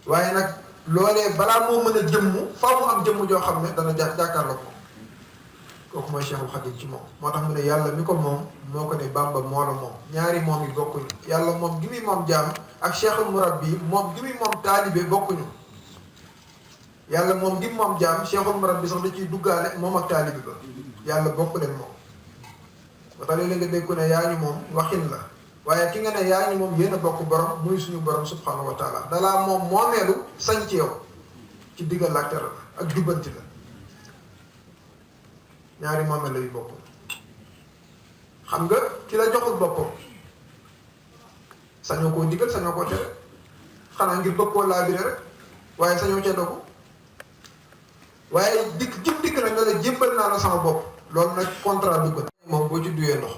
waaye nag loolee balaa moo mën a jëmm faaw mu am jëmm joo xam ne dana jàkkaarloo ko kooku mooy Cheikhul Khadim ci moom moo tax mu ne yàlla mi ko moom moo ko ne Bàmba moo la moom ñaari moom yi bokkuñu yàlla moom gi muy moom jaam ak Cheikhul Murabbi moom gi muy moom taalibe bokkuñu yàlla moom gi moom jaam Cheikhul Murabbi sax da ciy duggaale moom ak taalibe ba yàlla bokk leen moom ba tax léeg-léeg nga dégg ko ne yaa ñu moom waxin la waaye ki nga ne yaa ñu moom yéen a bokk borom muy suñu borom subhanahu wa taala dalaa moom moomeelu sañ ci yow ci diggal ak teral ak jubbanti la ñaari moomeel la yu bokk xam nga ki la joxul boppam sañoo koo diggal sañoo koo tere xanaa ngir bëgg koo laabire rek waaye sañoo cee dogu waaye dikk jëm dikk nag nga la jébbal naa la sama bopp loolu nag contrat bi ko moom boo ci duyee ndox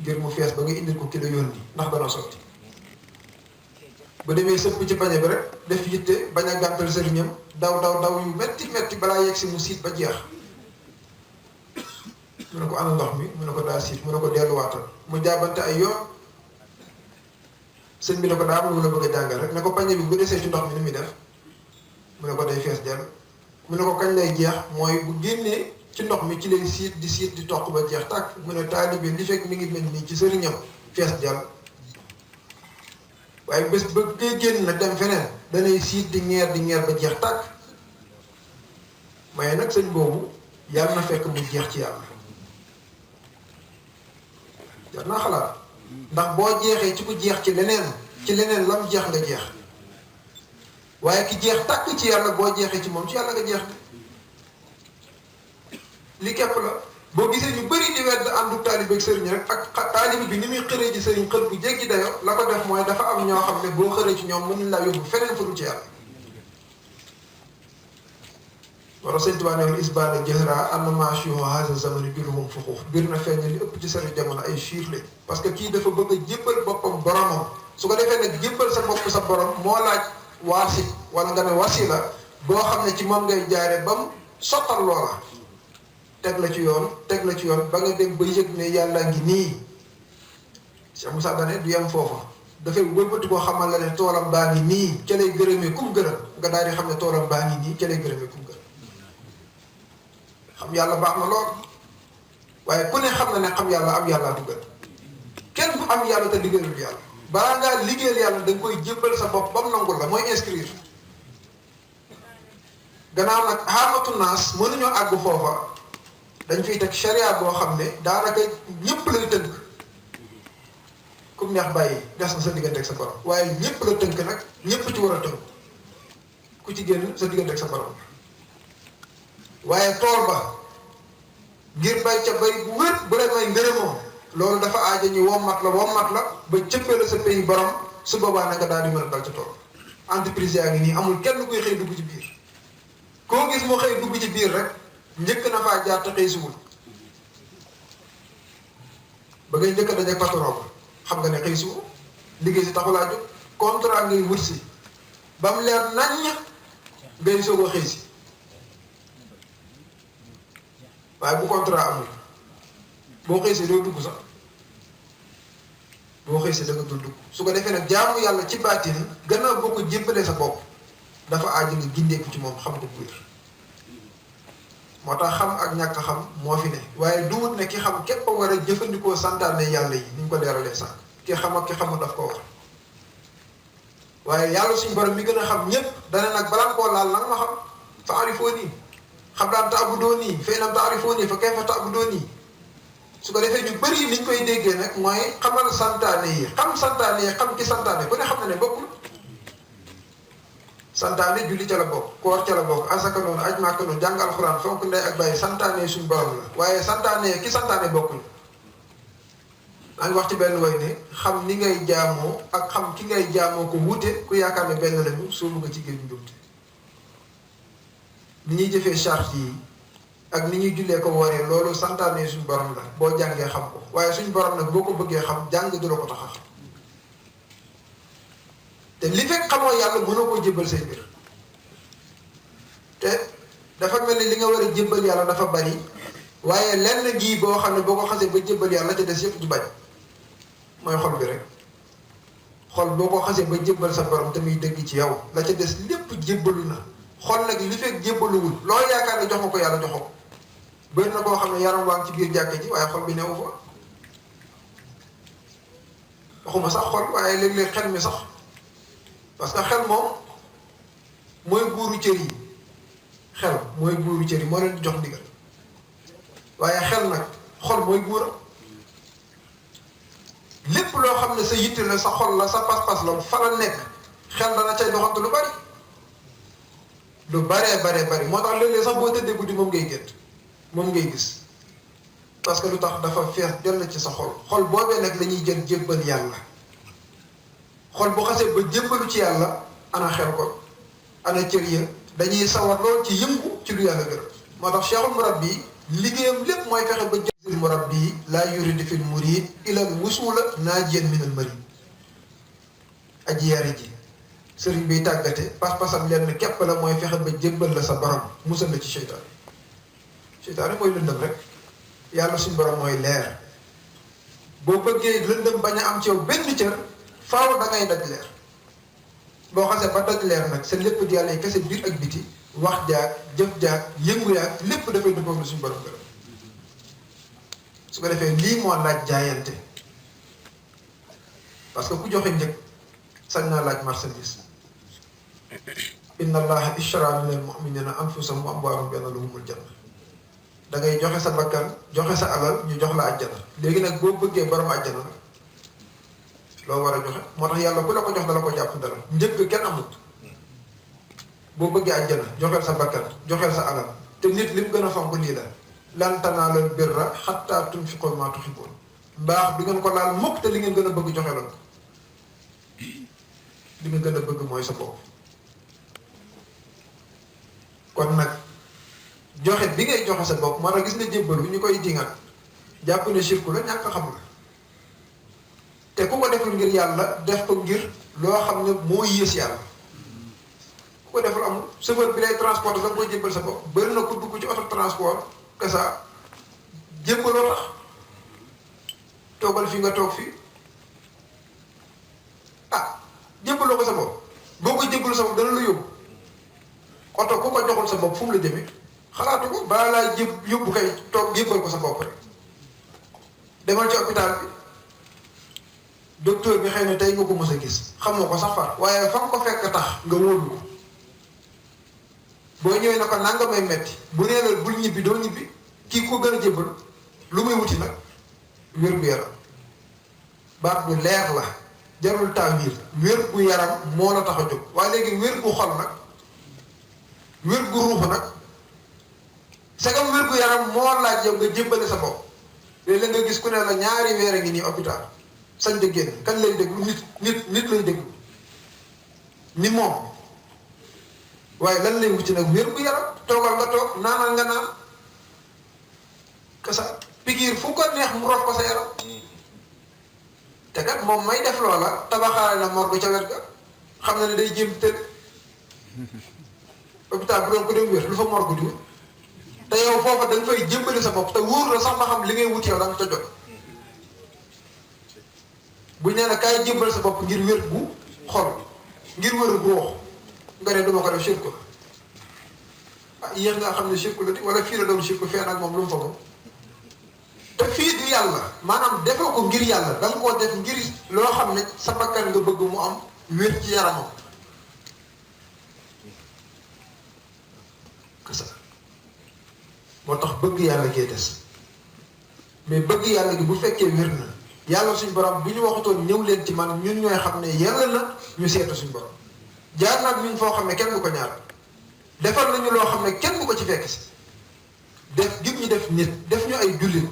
ngir mu fees ba nga indil ko kilo yónni ndax dana sotti bu demee sëpp ci pañe bi rek def yitte bañ a gàntal sëriñam daw yu metti balaa yegg si mu siit ba jeex mu ne ko ana ndox mi mu ne ko daa siit mu ne ko delluwaatal mu jaabante ay yoon sëñ bi ne ko daa am lu la bëgg a jàngal rek ne ko pañe bi bu desee ci ndox mi ni muy def mu ne ko day fees dell mu ne ko kañ lay jeex mooy bu génnee ci ndox mi ci lay siit di toq ba jeex tàkk mu ne taalibe li fekk mi ngi mel nii ci sëriñam fees dell waaye bés ba ngay génn nag dem feneen danay siit di ngeer ba jeex tàkk waaye nag sëñ boobu yàlla na fekk mu jeex ci yàlla jar naa xalaat ndax boo jeexee ci ku jeex ci leneen lam jeex nga jeex waaye ki jeex tàkk ci yàlla boo jeexee ci moom ci yàlla nga jeex li képp la boo gisee ñu bëri di wedd àndu taalibe ak sëriñ rek ak taalibe bi ni muy xëree ci sëriñ xër bu jéggi dayo la ko def mooy dafa am ñoo xam ne boo xëree ci ñoom mënuñ laa yóbbu feneen fu dul ci yàlla wala sëñ Tuubaa ne woon isbaana jëhra annama shuhu haza zamani biruhum fuxuuf bir na feeñ li ëpp ci sëriñ jamono ay chiir lañ parce que kii dafa bëgg a jébbal boppam boromam su ko defee nag jébbal sa bopp sa borom moo laaj waasi wala nga ne wasila boo xam ne ci moom ngay jaare ba mu sottal loola teg la ci yoon ba nga dem ba yëg ne yàlla ngi nii Cheikh Moussa Dane du yem foofa dafay wëlbati koo xamal la ne toolam baa ngi nii ca lay gërëmee kum gërëm nga daal di xam ne toolam baa ngi nii ca lay gërëmee kum gërëm xam yàlla baax na lool waaye ku ne xam na ne xam yàlla am yàlla duggal kenn du am yàlla te liggéeyul yàlla balaa ngaa liggéeyal yàlla da nga koy jébbal sa bopp ba mu nangul la mooy inscrire gannaaw nag xaamatu naas mënuñoo àgg foofa dañ fiy teg charia boo xam ne daanaka ñëpp lay tënk comme neex bàyyi des na sa diggante ak sa borom waaye ñëpp la tënk nag ñëpp ci war a tënk ku ci génn sa diggante ak sa borom waaye tool ba ngir bay ca bay bu wér bu leen may ngërëmoo loolu dafa aaja ñu wommat la ba cëppee la sa pays borom su boobaa nag nga daal di mën a dal ci tool entreprise yaa ngi nii amul kenn kuy xëy dugg ci biir koo gis moo xëy dugg ci biir rek njëkk na faa jaar te xëy suwul ba ngay njëkk a dajeeg patron ba xam nga ne xëy suwul liggéey si taxulaa jóg contrat ngay wut si ba mu leer naññ ngay soog a xëy si waaye bu contrat amul boo xëy si doo dugg sax boo xëy si da nga dul dugg su ko defee nag jaamu yàlla ci baatin gannaaw boo ko jébbalee sa bopp dafa aaju nga gindeeku ci moom xam ko bu wér moo tax xam ak ñàkk xam moo fi ne waaye duwut ne ki xam képp a war a jëfandikoo santaane yàlla yi ni ñu ko leeralee sànq ki xam ak ki xamul daf ko war waaye yàlla suñu borom mi gën a xam ñépp dana nag balaa koo laal la nga ma xam fa arifoo nii xam daan taabudoo nii fay nam taarifoo nii fa kay fa taabudoo nii su ko defee ñu bëri liñ koy déggee nag mooy xamal santaane yi xam ki santaane ku ne xam na ne bokkul santaane julli ca la bokk koor ca la bokk asaka noonu aj màkka noonu jàng alxuraan fonk ndey ak bàyyi santaane suñu borom la waaye santaane ki santaane bokkuñu. maa ngi wax ci benn way ne xam ni ngay jaamoo ak xam ki ngay jaamoo ko wuute ku yaakaar ne benn lañu soo bëgg ci géej njumte ni ñuy jëfee charte yi ak ni ñuy jullee ko waree loolu santaane suñu borom la boo jàngee xam ko waaye suñu borom nag boo ko bëggee xam jàng du la ko tax a xam te li fekk xamoo yàlla mënoo koo jébbal say mbir te dafa mel ni li nga war a jébbal yàlla dafa bari waaye lenn gii boo xam ne boo ko xasee ba jébbal yàlla ca des yëpp du bañ mooy xol bi rek xol boo ko xasee ba jébbal sa borom te muy dëgg ci yow la ca des lépp jébbalu na xol nag li fekk jébbaluwul loo yaakaar ne jox nga ko yàlla joxo ko bëri na koo xam ne yaram waa ngi ci biir jàkka ji waaye xol bi newu fa waxuma sax xol waaye léeg-léeg xel mi sax parce que xel moom mooy buuru cër yi xel mooy buuru cër yi moo leen di jox ndigal waaye xel nag xol mooy buuram lépp loo xam ne sa yitte la sa xol la sa pas-pas la fa la nekk xel dana cay doxantu lu bari lu bari moo tax léeg-léeg sax boo tëddee guddi moom ngay gént moom ngay gis parce que lu tax dafa fees dell ci sa xol xol boobee nag la ñuy jël jébbal yàlla xol bu xasee ba jébbalu ci yàlla ana xel ko ana cër ya dañuy sawar lool ci yëngu ci lu yàlla gërëm moo tax cheikhul murabbi liggéeyam lépp mooy fexe ba jël murabbi laa yuridu fil murid ilal wusula naajiyan minal marid aji yari ji sëriñ biy tàggate pas-pasam lenn képp la mooy fexe ba jébbal la sa borom musal la ci seytaane seytaane mooy lëndëm rek yàlla suñu borom mooy leer boo bëggee lëndëm bañ a am ci yow benn cër faaw da ngay daj leer boo xasee ba daj leer nag sa lépp di yàlla yi kese biir ak biti wax jaag jëf jaag yëngu yaag lépp dafay dëppoo la suñu borom gërëm su ko defee lii moo laaj jaayante parce que ku joxe njëg sañ naa laaj marchandise inna allaha ishtara minal mu'minina anfusahum wa amwaalahum bi anna lahumul janna da ngay joxe sa bakkan joxe sa alal ñu jox la àjjana léegi nag boo bëggee borom àjjana nag loo war a joxe moo tax yàlla ku la ko jox dala ko jàpp dala njëkk kenn amut boo bëggee àjjana joxeel sa bakkan joxeel sa alal te nit li mu gën a fonk lii la lan tanaalul birra hattaa tunfiqu mimmaa tuhibbuun mbaax bi ngeen ko laal mukk te li ngeen gën a bëgg joxe loon ko li nga gën a bëgg mooy sa bopp kon nag joxe bi ngay joxe sa bopp moo tax gis nga jébbalu ñu koy dingat jàpp ne shirku la ñàkk xam la te ku ko deful ngir yàlla def ko ngir loo xam ne moo yées yàlla ku ko deful amul chauffeur bi lay transporter sax booy jébbal sa bopp bëri na ku dugg ci auto transport que ça jébbaloo tax toogal fii nga toog fii jébbaloo ko sa bopp boo ko jébbalu sa bopp dana la yóbbu oto ku ko joxul sa bopp fu mu la jëmee xalaatu ko balaa laa yóbbu kay toog jébbal ko sa bopp rek demal ci hôpital bi docteur bi xëy na tey nga ko mës a gis xamoo ko sax far waaye fa nga ko fekk tax nga wóolu ko boo ñëwee na ko nanga may metti bu nee la bul ñibbi doo ñibbi kii ko gën a jébbal lu muy wuti nag wér gu yaram baat bu leer la jarul taawil wér gu yaram moo la tax a jóg waaye léegi wér gu xol nag wér gu ruux nag sagam wér gu yaram moo laaj yow nga jébbale sa bopp léegi la nga gis ku ne la ñaari weer a ngi nii hôpital sañ de génn kan lay déglu nit lay déglu ni moom waaye lan lay wuti nag wér gu yaram toogal nga toog naanal nga naan kasa pikiir fu ko neex mu rof ko sa yaram te kat moom may def loola tabaxaale na morgue ca wet ga xam na ne day jéem tëdd hôpital bu doon ko dem wér lu fa morgue di te yow foofa da nga fay jébbali sa bopp te wóor la sax ba xam li ngay wut yow da nga ca jot bu nee na kaay jébbal sa bopp ngir wér gu xol ngir wér gu ruux nga ne duma ko def shirku yéex nga xam ne shirku la di wala fii la doon shirku fee nag moom lu mu fa moom te fii du yàlla maanaam defoo ko ngir yàlla da nga koo def ngir loo xam ne sa bakkan nga bëgg mu am wér ci yaramam kasa moo tax bëgg yàlla gee des mais bëgg yàlla gi bu fekkee wér na yàlla suñ borom bu ñu waxutoon ñëw leen ci man ñun ñooy xam ne yàlla na ñu seetu suñ borom jaar naag ñun foo xam ne kenn du ko ñaar defal nañu loo xam ne kenn du ko ci fekk si def gib ñu def nit def ñu ay jullit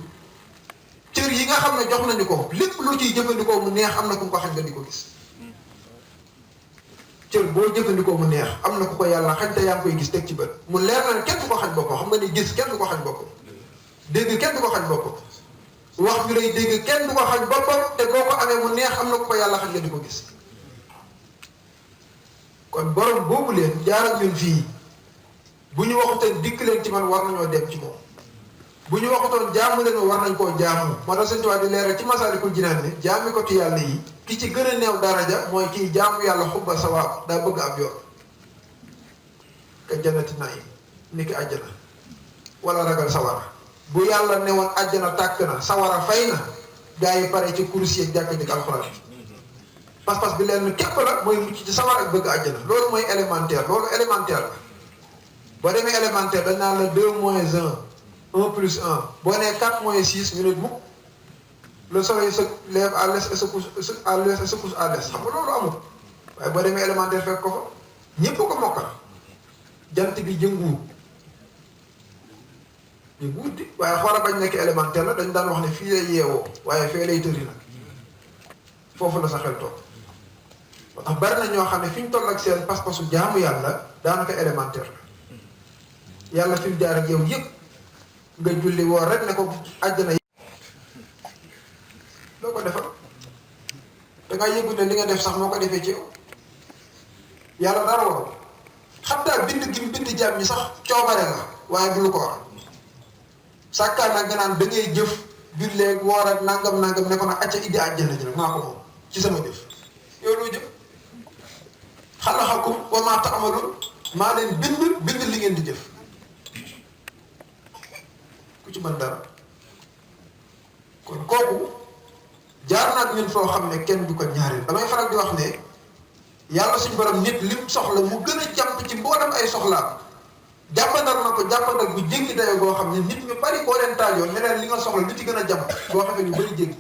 cër yi nga xam ne jox nañu ko lépp lu ciy jëfandikoo mu neex am na ku mu ko xañ nga di ko gis cër boo jëfandikoo mu neex am na ku ko yàlla xañ te yaa ngi koy gis teg ci bët mu leer na ne kenn du ko xañ boppam xam nga ni gis kenn du ko xañ boppam dégg kenn du ko xañ boppam wax ñu lay dégg kenn du ko xañ boppam te boo ko amee mu neex am na ku ko yàlla xañ nga di ko gis kon borom boobu leen jaar ak ñun fii bu ñu waxutoon dikk leen ci man war nañoo dem ci moom bu ñu waxutoon jaamu leen war nañ koo jaamu moo tax Sëñ Tuubaa di leeral ci Masaalikul Jinaan ne jaami ko ci yàlla yi ki ci gën a néew daraja mooy kii jaamu yàlla xubba sawaab daa bëgg ab yoon ka jannati naim ni ki àjjana wala ragal sawara bu yàlla ne woon àjjana tàkk na sawara fay na gaa yi pare ci kursi ak jàkk jëkk alxuraan pas-pas bi leen képp la mooy mucc ci sawara ak bëgg àjjana loolu mooy élémentaire loolu élémentaire la boo demee élémentaire dañ naan la 2 moins 1 1 plus 1 boo nee 4 moins 6 ñu ne mukk le soleil se lève à l'est et se couche à l'ouest et se couche à l'est xam nga loolu amul waaye boo demee élémentaire fekk ko fa ñépp ko mokkal jant bi jënguwut di waaye xoolal bañ nekk élémentaire la dañ daan wax ne fii lay yeewoo waaye fee lay tëri nag foofu la sa xel toog moo tax bari na ñoo xam ne fi ñu toll ak seen pas-pasu jaamu yàlla daanaka élémentaire la yàlla fi mu jaar ak yow yëpp nga julli woor rek ne ko àjjana doo ko defal dangaa yëgu ne li nga def sax moo ko defee ci yow yàlla dara warul xam daal bind gi mu bind jaam ñi sax coobare la waaye du lu ko war sàkkaan nag nga naan da ngay jëf julleeg woor ak nangam ne ko nag acca iddi àjjana ji nag maa ko moom ci sama jëf yow loo jëf xalaxakum wa maa ta'maluun maa leen bind li ngeen di jëf ku ci mën dara kon kooku jaar naag ñun foo xam ne kenn du ko ñaareel damay faral di wax ne yàlla suñu borom nit lim soxla mu gën a jàpp ci mboolem ay soxlaam jàppandal na ko jàppandal bu jéggi dayo goo xam ne nit ñu bari koo leen taajoon ne leen li nga soxla lu ci gën a jàpp boo xam ne ñu bari jéggi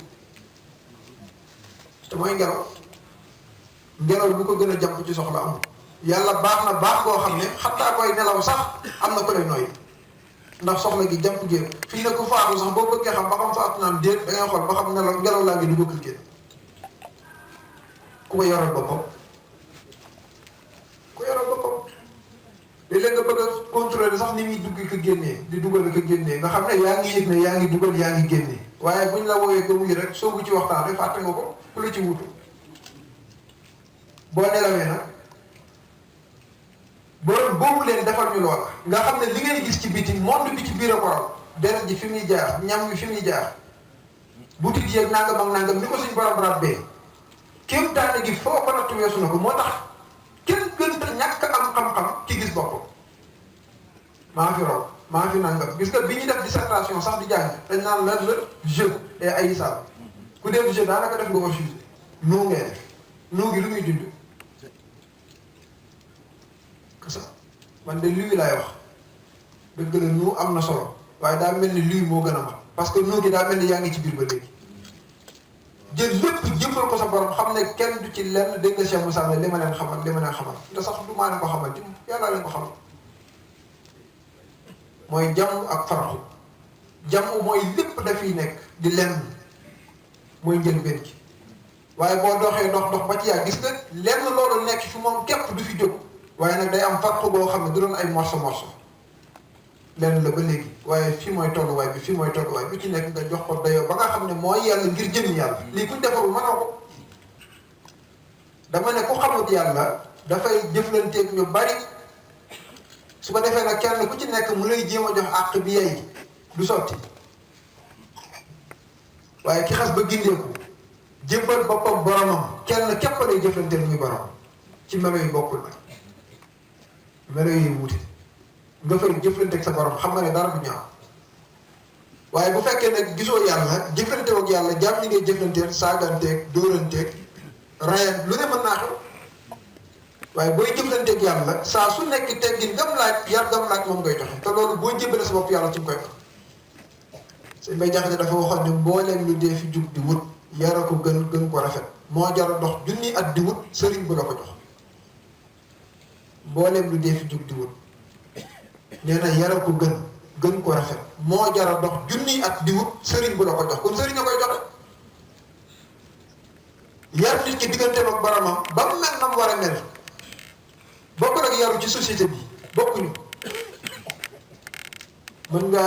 te mooy ngelaw bu ko gën a jàpp ci soxla amul yàlla baax na baax goo xam ne xattaa koy nelaw sax am na ko lay nooy ndax soxla gi jàpp génn fii ne ku faatu sax boo bëggee xam ba xam faatu naan déet da ngay xool ba xam nelaw ngelaw laa ngi dugg génn ku ko yoral boppam léeg-léeg nga bëgg a contrôler sax ni muy dugg ko génnee di dugal ko génnee nga xam ne yaa ngi yëg ne yaa ngi dugal yaa ngi génnee waaye buñ la wooyee ko wuy rek soogu ci waxtaan rek fàtte nga ko ku la ci wutu boo nelawee nag boobu leen defal ñu loola nga xam ne li ngay gis ci biti monde bi ci biir a ko raw deret ji fi muy jaar ñam wi fi muy jaar butit yeeg nangam ak nangam ni ko suñ borom rabbee kéem tànn gi foo ko nattu weesu na ko moo tax kenn gënta ñàkk am xam-xam ci gis boppam maa fi raw maa fi nangam gis nga bi ñuy def dissertation sax di jàng dañ naan la le jeu et ay hisaab ku def jeu daanaka def nga ko fusé nuu ngay def nuu gi lu muy dund kasa man de luy laay wax dëgg la nuu am na solo waaye daa mel ni luy moo gën a mag parce que nuu gi daa mel ni yaa ngi ci biir ba léegi jël lépp jëppal ko sa borom xam ne kenn du ci lenn dégg nga Cheikh Moussa ne li ma leen xamal te sax du maa leen ko xamal ci yàlla leen ko xamal mooy jàmm ak faraxu jàmm mooy lépp dafiy nekk di lenn mooy njëlbéen gi waaye boo doxee dox ba ci yaa gis nga lenn loolu nekk fi moom képp du fi jóg waaye nag day am faraxu boo xam ne du doon ay morso lenn la ba léegi waaye fii mooy tolluwaay bi ci nekk nga jox ko dayoo ba nga xam ne mooy yàlla ngir jëm yàlla lii kuñ defarul mënoo ko dama ne ku xamut yàlla dafay jëflanteeg ñu bari su ko defee nag kenn ku ci nekk mu lay jéem a jox àq bi yey du sotti waaye ki xas ba gindeeku jébbal boppam boromam kenn képp lay jëflanteel muy borom ci melo yi bokkul nag melo yi wuute nga fay jëflanteeg sa borom xam nga ne dara du ñaaw waaye bu fekkee nag gisoo yàlla jëflanteeg ak yàlla jàmm ñi ngay jëflanteeg saaganteeg dóoranteeg rayan lu ne mën naa xew waaye booy jëflanteeg yàlla saa su nekk teggin ngam laaj yar ngam laaj moom ngay joxe te loolu boo jëbale sa bopp yàlla ci nga koy def sëñ Bay Jaxate dafa waxoon ne mbooleem lu dee fi jug di wut yara ko gën ko rafet moo jar a dox junni at di wut sëriñ bu la ko jox mbooleem lu dee fi jug di wut nee na yara ko gën ko rafet moo jara dox junniy at di wut sëriñ bu la ko jox kon sëriñ a koy joxe yar nit ki digganteem ak boromam ba mu mel na mu war a mel bokkul ak yaru ci société bi bokkuñu mën nga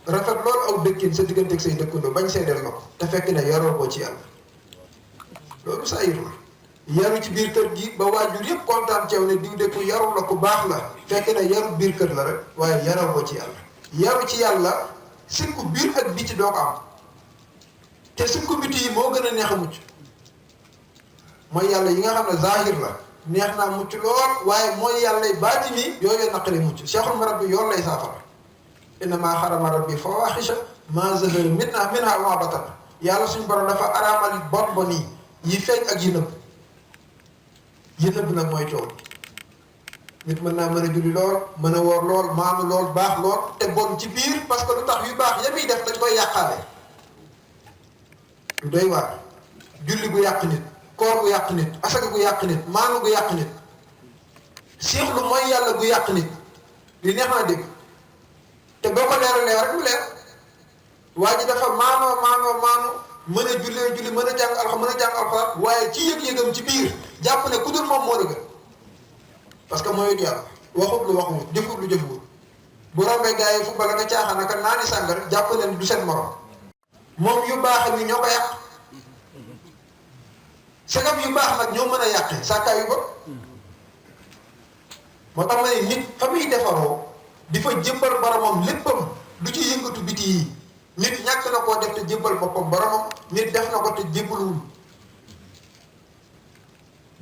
rafet loolu aw dëkkin sa diggante ak say dëkkandoo bañ seedeel la ko te fekk ne yaroo ko ci yàlla loolu sa yir la yaru ci biir kër gi ba waajur yëpp kontaan ci yow ne diw de ku yaru la ku baax la fekk ne yaru biir kër la rek waaye yaroo ko ci yàlla yaru ci yàlla sikku biir ak biti doo ko am te sikku biti yi moo gën a neex a mucc mooy yàlla yi nga xam ne zahir la neex naa mucc lool waaye mooy yàlla baati mi yooyu naqari mucc cheikhul marabbi yoon lay saafara innamaa harrama rabbi fawaahisha maa zahara minhaa wa maa batana yàlla suñu borom dafa araamal bon yi feeñ ak yi nëbb nag mooy coow nit mën naa mën a julli lool mën a woor lool maanu lool baax lool te bon ci biir parce que lu tax yu baax ya muy def dañ koy yàqaale lu doy waar julli gu yàq nit koor gu yàq nit asaka gu yàq nit maanu gu yàq nit siixlu mooy yàlla gu yàq nit li neex naa dégg te boo ko leeralee rek mu leer waa ji dafa maanoo mën a julli mën a jàng alxuraan waaye ci yëg-yëgam ci biir jàpp ne ku dul moom moo la gën parce que mooy yàlla waxut lu waxut jëfut lu jëfut bu rombee gars yi football nga caaxaan naka naani sàngar jàpp ne du seen morom moom yu baax yi ñoo ko yàq sagam yu baax nag ñoo mën a yàqe sàkkaa yu bon moo tax ma ne nit fa muy defaroo di fa jëmbal boromam léppam du ci yëngatu biti yi nit ñàkk na koo def te jëmbal boppam boromam nit def na ko te jébbaluwul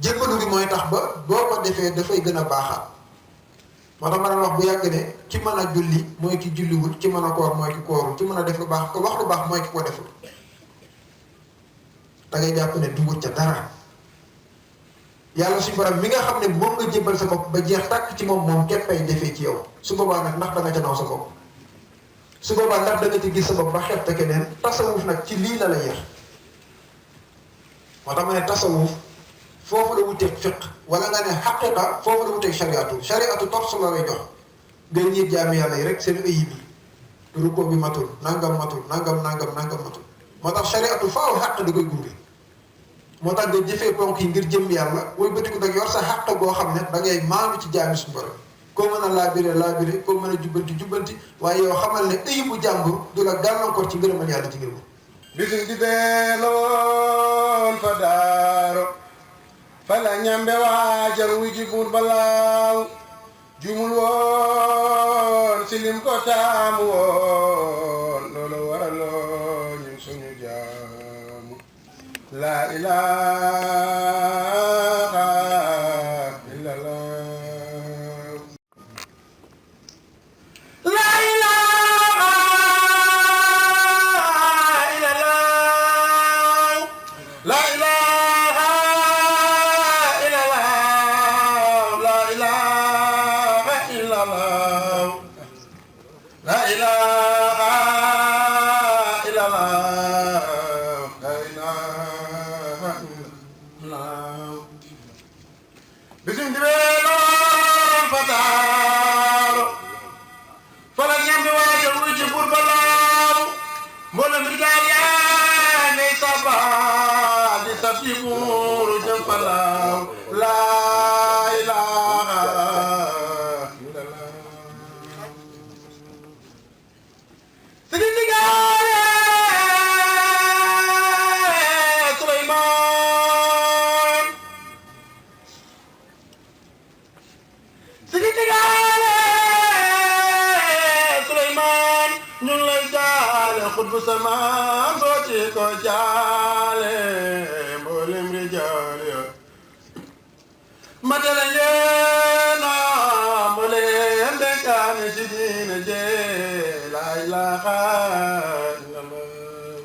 jébbalu gi mooy tax ba boo ko defee dafay gën a baaxaat moo tax ma doon wax bu yàgg ne ki mën a julli mooy ki julliwul ki mën a koor mooy ki koorul ki mën a def lu baax ko wax lu baax mooy ki ko deful da ngay jàpp ne du wut ca dara yàlla suñu borom mi nga xam ne moom nga jébbal sa bopp ba jeex tàkk ci moom képp ay defee ci yow su boobaa nag ndax da nga ca naw sa bopp su boobaa ndax da nga ci gis sa bopp ba xeeb te keneen tasawuf nag ci lii la la yéex moo tax ma ne tasawuf foofu la wuteeg fiq wala nga ne xaqiqa foofu la wuteeg shariatu topp su la lay jox ngay ñiit jaami yàlla yi rek seen ayib yi rukkoo bi matul nangam matul nangam matul moo tax shariatu faaw xaq da koy gunge moo tax nga jëfee ponk yi ngir jëm yàlla mooy bëtiku nag yor sa xaq goo xam ne da ngay maanu ci jaami suñu borom koo mën a laabire koo mën a jubbanti waaye yow xamal ne ayibu jàmbur du la gàllankoor ci ngërëmal yàlla ci ngërëm bisu di bee la woon fa daaro fa la ñambe waajar wu ji buur balaaw jumul woon si lim ko taamu woon loolu waraloo ñun suñu jaamu laa ilaaha illallah xutbu samaan booti ko jaale mboolem rijaal ya matale ngeena mboolem dénkaane ci diine jee laa ilaaha illallah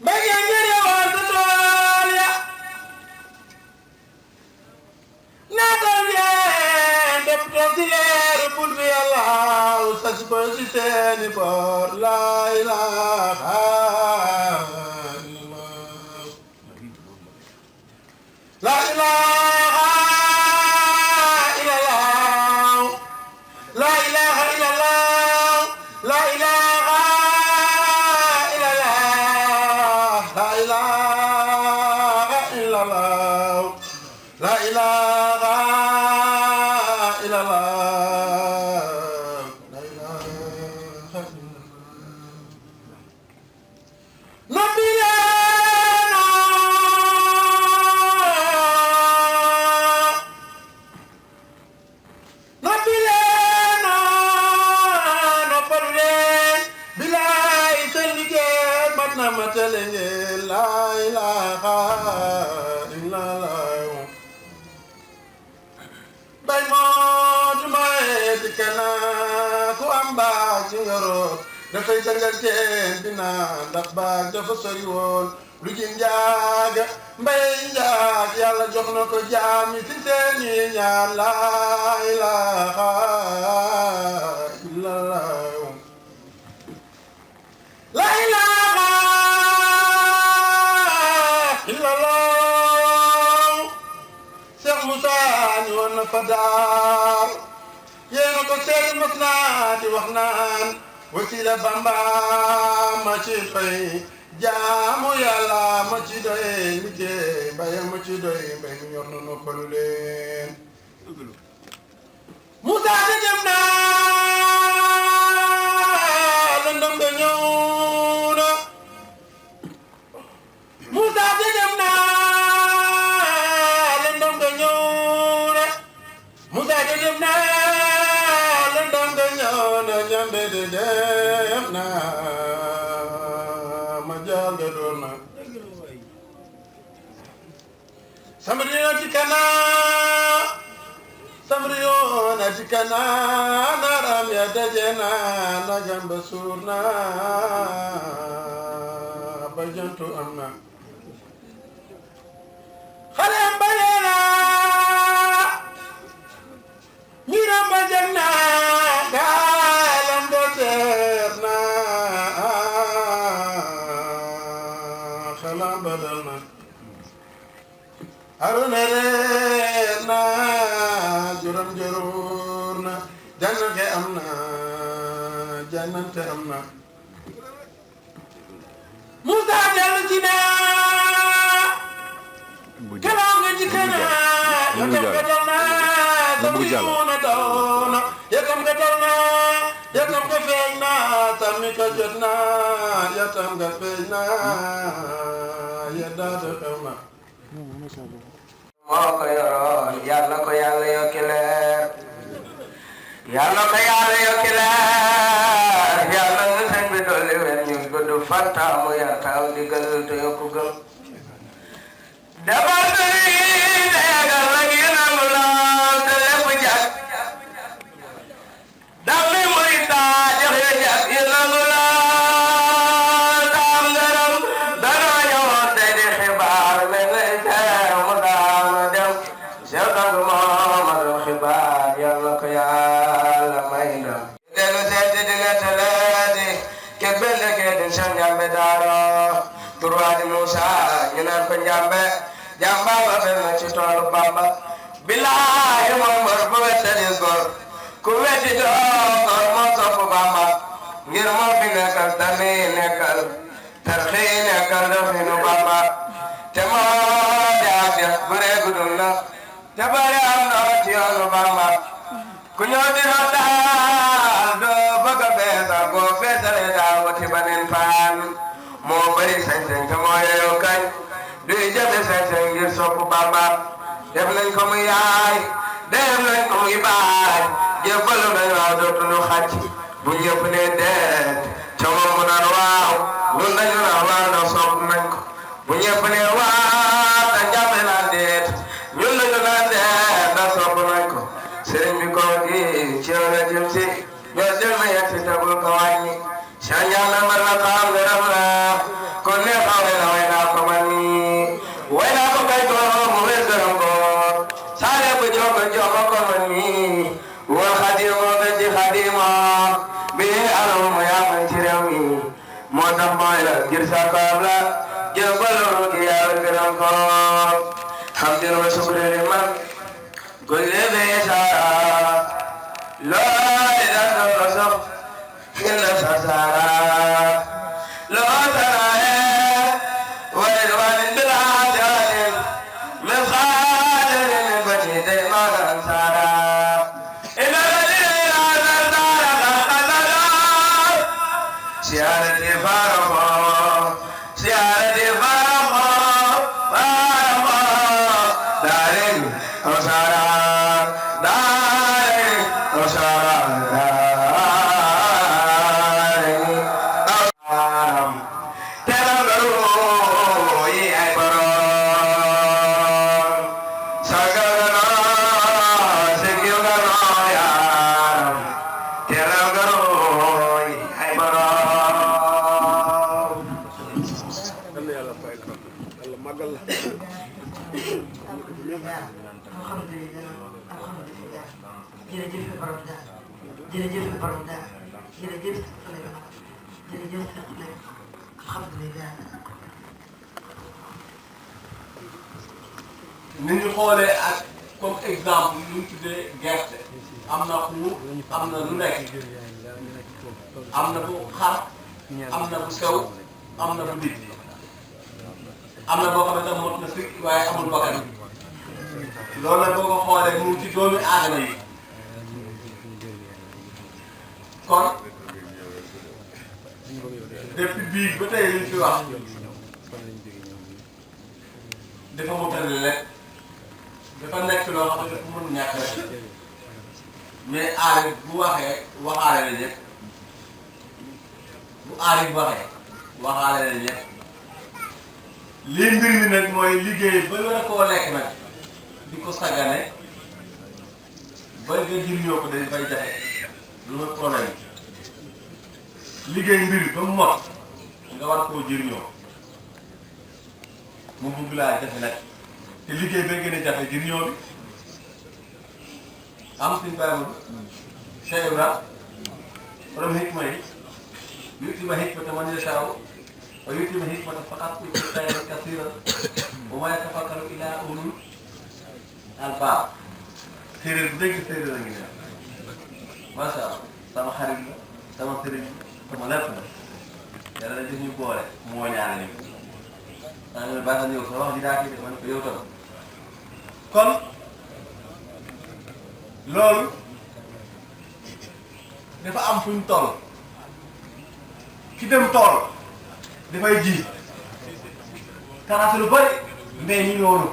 mbége ngir yow sa tool ya naatal yee def toog ci leeru pul bi yàlla sas ko ci seeni boor laa ilaaha illallah laa ilaaha matale ngeen la ilaha illallah bay mootu maye dikkana ku am baag ci ngoroot dafay sangal teen dina ndax baag dafa sori woon lu ci njaag mbay njaag yàlla jox na ko jaami ci seeni ñaan la ilaha illallah la ilaha illallah Cheikh Moussa ni woon na fa daar yéena ko seeti mas naa di wax naan wasila Bamba ma ci fay jaamu yàlla ma ci doy liggéey mbay ma ci doy mbay mi ñor na noppalu leen Moussa di dem naa lëndëm nga ñëw na Moussa di dem naa lëndëm nga ñëw na Moussa di dem naa lëndëm nga ñëw na ñambe de dem naa ma jaal ga doon na samriyo ci kanaa samriyo na ci kanaa naram ya daje naa nagam ba suur naa ba jantu am na xale ba yeena miram ba jag naa gaalam ba teer naa xalam ba dal na haruna reer na juram joroor na jannante am na jannante am na Moussa dellu ci naa kalaa nga ci kana yakam nga dal na tammi muuna doona yakam nga dal na yakam nga feeñ na tammi ka jot na yakam nga feeñ na yeddaata xew na moo ko yoroon yal na ko yàlla yokki leer yal na ko yàlla yokki leer yàlla nga sëñ bi dolli wen ñu gudd fantaamu yartaaw digal te yokku gëm defar sëri deegal la ngi nangu lool te lépp jag daf mi muy taa joxe jag yi nangu lool taam ngaram danoo ñëwoon tey di xibaar mel ni teew mu daanu dem seetangu Muhammadu xibaar yàlla ko yàlla may ndam dellu seeti di nettaleeti ke bende ke din sa njambe daaro turwaadi Musa ñu naan ko njambe jamba ba fel na ci toolu Bamba bilaahi moom mbër bu wettali góor ku wetti doo góor moo topp Bamba ngir moo fi nekkal tami nekkal tarxi nekkal dofinu Bamba te moo di afya bu reegudul na te bari am ndox ci yoonu Bamba ku ñëw di no daal doo bëgg a beesa boo beesale daa wati banen paan moo bari sañ-sañ te moo yeyoo kañ duy jëfe sañ-sañ ngir sopp Bamba def nañ ko muy yaay def nañ ko muy baay jébbalu nañ waaw dootuñu xàcc bu ñëpp ne deet ca moom mu naan waaw ñun dañu naan waaw na sopp nañ ko bu ñëpp ne waaw te jàppe naan deet ñun dañu naan deet da sopp nañ ko sëriñ bi ko gi ci yow la jëm si ñoo jël ma yegg si tabul ko wàññi sa ñaan na mbar na xam gërëm la kon ne xawle na way naa ko man nii way naa ko kay ko mu wér gërëm ko saale bu jogo jogo ko man nii wal xadimo ga ci xadimo bi alamu mu yaa man ci réew mi moo tax mooy la ngir sa kaam la jëbalu gi yaa gërëm ko hamdin wa shukri liman kulli bi sara loo di dan do sof inna sasara loo saraye wa ridwanin bila janin min khadirin bani day magan sara inna ladina sara qadara siarati farqo siarati farqo farqo darin osara darin osara darin terangaru borom daal jërëjëf borom daal jërëjëf Souleymane jërëjëf Souleymane alhamdulilah. ni ñu xoolee ak comme exemple lu ñu tuddee gerte am na xuur am na lu nekk am na bu xar am na bu sew am na bu digg am na boo xam ne mot na sikk waaye amul bakkan loolu nag boo ko xoolee mu ci doomi aadama yi kon depuis bii ba tey liñ fi wax dafa mutale rek dafa nekk loo xam ne dafa mën ñàkk rek mais aari bu waxee waxaale la ñëpp bu aari bu waxee waxaale la ñëpp lii mbir mi nag mooy liggéey ba war a koo lekk nag di ko sagane ba nga jëriñoo ko dañ fay jafe lu ma problème liggéey mbir ba mu mot nga war koo jëriñoo mu bugg laa jafe nag te liggéey ba gën a jafe jëriñoo bi am suñ barabu Cheikh Ibra borom hikma yi yu'tima hikmata man yashaa wa yu'tima hikmata faqat utiihi khayran kasiiran wa maa yatafakkaru illaa ulul albaab séeréer bu dégg séeréer a ngi ne macha allah sama xarit la sama sëriñ sama lépp la yàlla na def ñu boole moo ñaare ñu maa ngi leen baax na yow sa wax ji daa kii de man ko yow tam kon loolu dafa am fu ñu toll ki dem tool dafay ji karase lu bëri mbéy ñu ñëwoon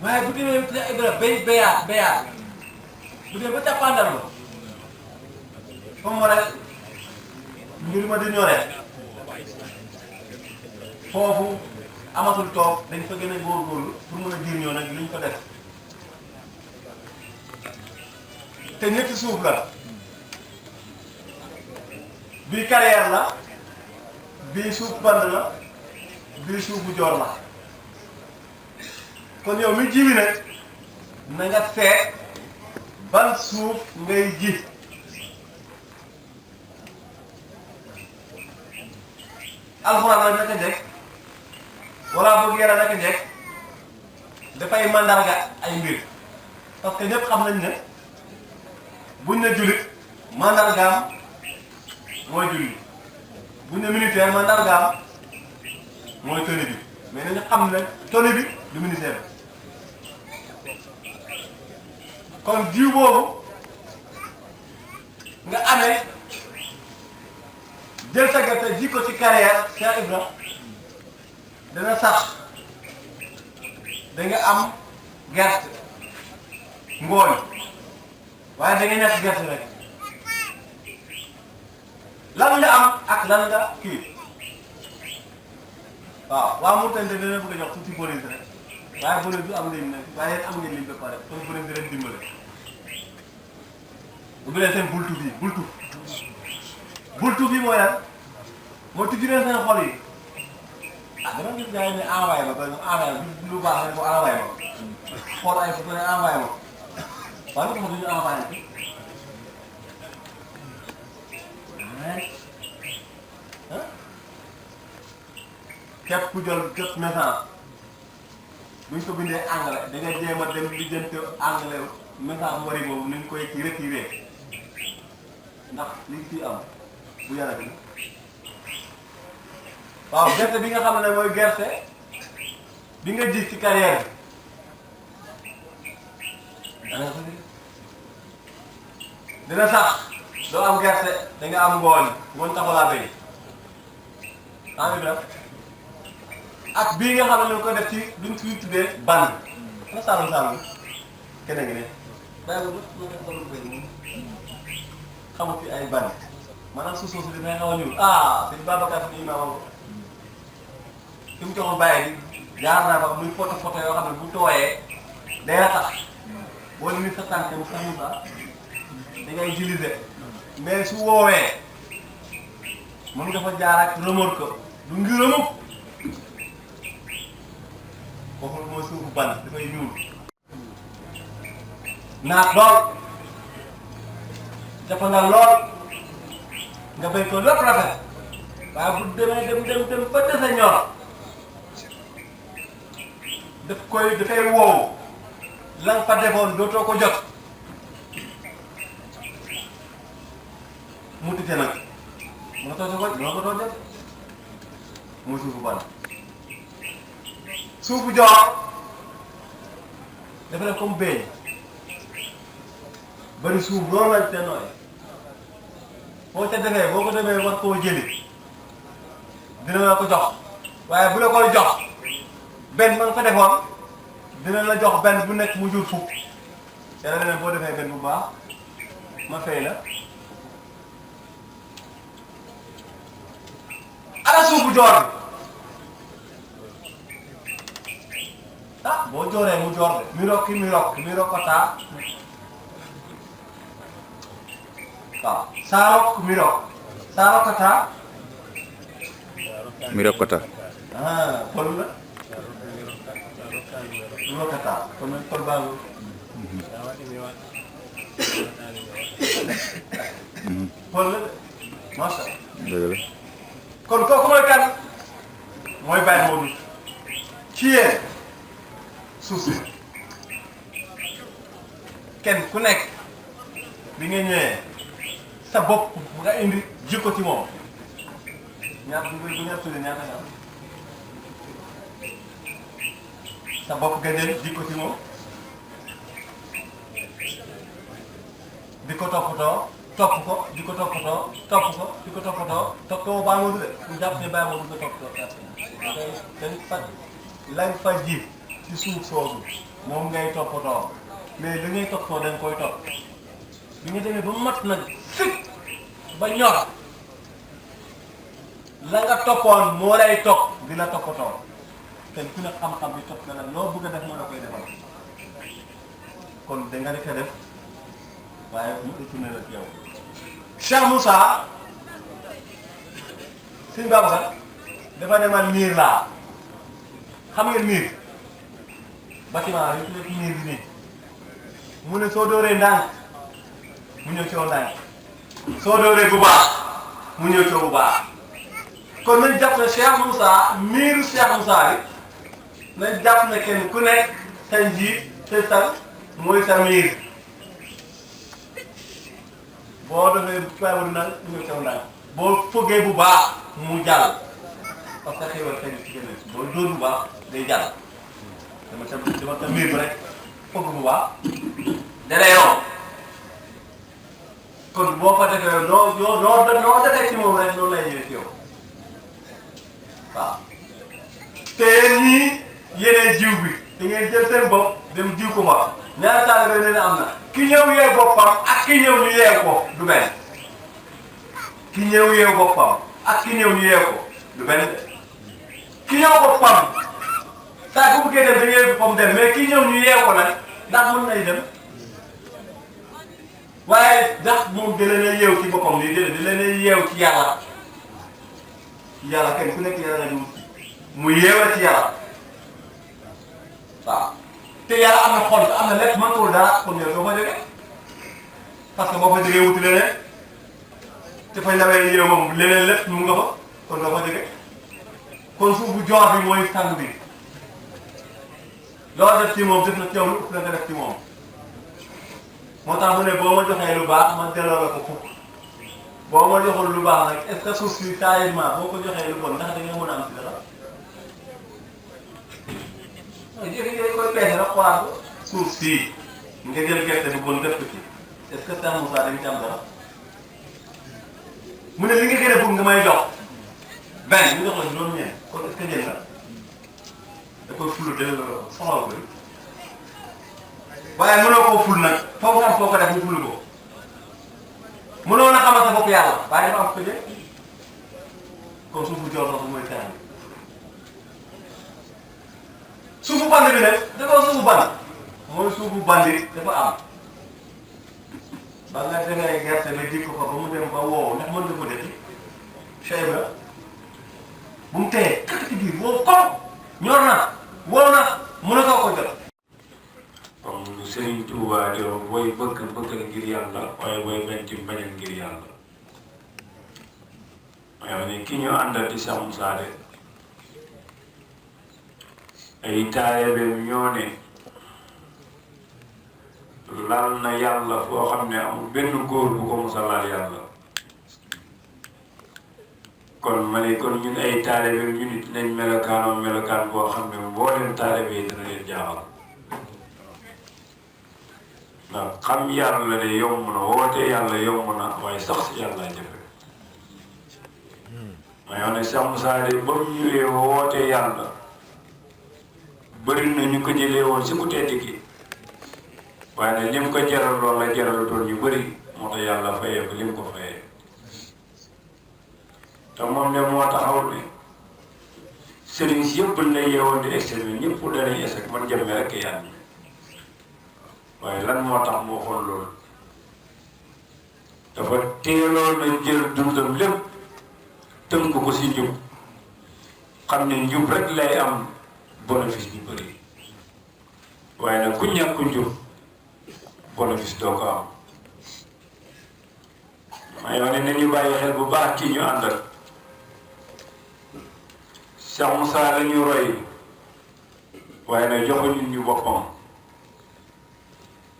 waaye bu demee ca Ibra béyaat bu demee ba cappaandal ba fa mu war a mbir ma di ñoree foofu amatul toog dañ fa gën a góorgóorlu pour mën a jëriñoo nag luñ ko def te ñetti suuf la bii carrière la bii suuf band la bii suuf bu joor la kon yow mi jiwi nag na nga seet ban suuf ngay ji alxuraan la naka njëkk wala boog yàlla naka njëkk dafay mandarga ay mbir parce que ñëpp xam nañ ne buñ ne jullit mandargaam mooy julli buñ ne militaire mandargaam mooy tenue bi mais nañu xam ne tenue bi du ministère kon jiw boobu nga amee jël sa gerte ji ko ci carrière Cheikh Ibra dana sax da nga am gerte ngooñ waaye da nga ñàkk gerte rek lan nga am ak lan nga kii waaw waa Mourtane dana bëgg a jox tuuti bonus rek waaye bonus bi am ngeen nag waaye am ngeen liñ ba pare kon bonus bi leen dimbale bu leen seen bultu bi mooy lan moo tijji leen seen xol yi ah dama gis gars yi ne envoyé ma ba envoyé ma lu baax rek mu envoyé ma xool ay photo ne envoyé ma waaye lu tax duñu envoyé bi képp ku jël jot message buñ ko bindee anglais da nga jéem a dem lijjanti anglais message wari boobu ni ñu koy ci retiré ndax liñ ciy am bu yàlla bi waaw gerte bi nga xam ne mooy gerte bi nga ji ci carrière bi dina sax doo am gerte da nga am ngooñ ngoon taxulaa béy en même ak bii nga xam ne ñu ko def ci duñ koy tuddee ban na sàmm keneen ngi ne bàyyi ba xamu fi ay ban maanaam suuf soosu dafay xaw a ñuul sëñ Babacar si imaam fi mu joxoon bàyyi bi jaar naa fa muy photo yoo xam ne bu tooyee day tax boo ni sa tànk mu sax da ngay utiliser mais su woowee mën nga fa jaar ak remorque du ngi remorque kooku mooy suufu ban dafay ñuul naat lool dafa nga lool nga béy ko lépp rafet waaye bu demee dem ba dese ñor dafay wow la nga fa defoon dootoo ko jot mu tite nag moo tax ko ko doon def muy suufu ban suufu joor dafa def comme béy bari suuf loolu lañ te nooy boo ca defee boo ko demee war koo jëli dina la ko jox waaye bu la koy jox benn man ko defoon dina la jox benn bu nekk mu jur fukk yàlla ne boo defee benn bu baax ma fay la ana suufu joor bi ah boo jooree mu joor de mi rokkataa waaw saarok saarokkataa mi rokkata pël la mi rokkataa kon nag pël baa ngi pël la de macha dëgg la kon kooku mooy kan mooy Baye Modou ci yéen suuf si kenn ku nekk bi nga ñëwee sa bopp nga indi jikko ci moom ñaata bu ñaata tuddee ñaata nga am sa bopp nga jël jikko ci moom di ko toppatoo topp ko di ko toppatoo toppatoo Baye Modou de ñu jàpp ne Baye Modou nga toppatoo dañ fa lañ fa ji ci suuf soosu moom ngay toppatoo mais li ngay toppatoo dañ koy topp bi nga demee ba mat nag fit ba ñor la nga toppoon moo lay topp di la toppatoo te ku ne xam-xam bi topp na nag loo bëgg a def moo la koy defal kon da nga nekk def waaye mu retourné la ci yow Cheikh Moussa Sëñ Babacar dafa ne man miir laa xam ngeen miir bâtiment yi tuddee ci miir bi nii mu ne soo dooree ndànk mu ñëw coow ndànk soo dooree bu baax mu ñëw coow bu baax kon nañ jàpp ne Cheikh Moussa miiru Cheikh Moussa yi nañ jàpp ne kenn ku nekk sa njiit te sa mooy sa miir boo defee bàyyi wu naan mu ñëw coow ndànk boo fëggee bu baax mu jàll parce que xéwal tey ci gën boo dóor bu baax day jàll dama ta miir bi rek fëgg bu baax dana yoon kon boo ko defee noo defee ci moom rek noonu lay ñëwee ci yow waaw te ñii yeneen jiw bi da ngeen jël seen bopp dem jiw ko ma ñaari taalibe nee na am na ki ñëw yee boppam ak ki ñëw ñu yee ko du benn ki ñëw yee boppam ak ki ñëw ñu yee ko du benn ki ñëw boppam saa bu bëggee dem da ngeen boppam dem mais ki ñëw ñu yee ko nag ndax mën nay dem waaye ndax moom da leen a yeew ci boppam lii da leen a yeew ci yàlla kenn ku nekk yàlla la mu yeewee ci yàlla waaw te yàlla am na xol am na lépp mëntul dara kon yow doo fa jógee parce que boo fa jógee wuti leneen te fay lawee yeew moom leneen lépp mu nga fa kon doo fa jógee kon suuf bu joor bi mooy tàng bi loo def ci moom def na ci yow lu ëpp la nga def ci moom moo tax mu ne boo ma joxee lu baax man delloo la ko fukk boo ma joxul lu baax nag est-ce que suuf si taillement boo ko joxee lu bon ndax da nga mën a am ci dara jëf koy peese rek xoolaat ko suuf sii nga jël gerte bu bon def ko ci est-ce que Cheikh Moussa dañ ci am dara mu ne li nga gën a bëgg nga may jox benn ñu jox la juróom-ñeent kon est-ce que jël la da koy fulu delloo la soxla ko waaye mënoo koo ful nag foofu am foo ko def ñu fulu ko mënoo na xamal sa bopp yàlla waaye dafa am ko jël kon suufu joor la ko mooy feeñ suufu band bi nag dafa suufu band mooy suufu bandi dafa am ba nga demee gerte nga ji ko fa ba mu dem ba wow ndax mën nga ko def chey ba bu mu teye kak ci biir wow ko ñor na wow na mën a ko jot comme Serigne Touba di yàlla waaye booy bañ ci bañal ngir yàlla yow ni ki ñu àndal di Cheikh Moussa de ay taalibeem ñoo ne laal na yàlla foo xam ne amul benn góor bu ko musa laal yàlla kon ma ne kon ñun ay taalibeem ñu nit nañ melokaanoo melokaan boo xam ne mbooleem taalibe yi dina leen jaaxal ndax xam yàlla de yomb na woote yàlla yomb na waaye sax si yàlla jafe ma yow ne Cheikh Moussa de ba mu ñëwee woote yàlla bëri na ñu ko jëlee woon si ku tedd ki waaye nag lim ko jaral lool la jaral doon ñu bëri moo tax yàlla fayee ko lim ko fayee te moom ne moo taxaw ne sëriñ si yëpp la yeewoon di examen ñëpp danañ échec man jëmme rek yàlla waaye lan moo tax moo xool loolu dafa teeloon na jël dundam lépp tënk ko si njub xam ne njub rek lay am bénéfice bi bëri waaye nag ku ñàkk njub bénéfice doo ko am may wax ne nañu bàyyi xel bu baax kii ñu àndal Cheikh Moussa la ñu roy waaye nag joxuñu ñu boppam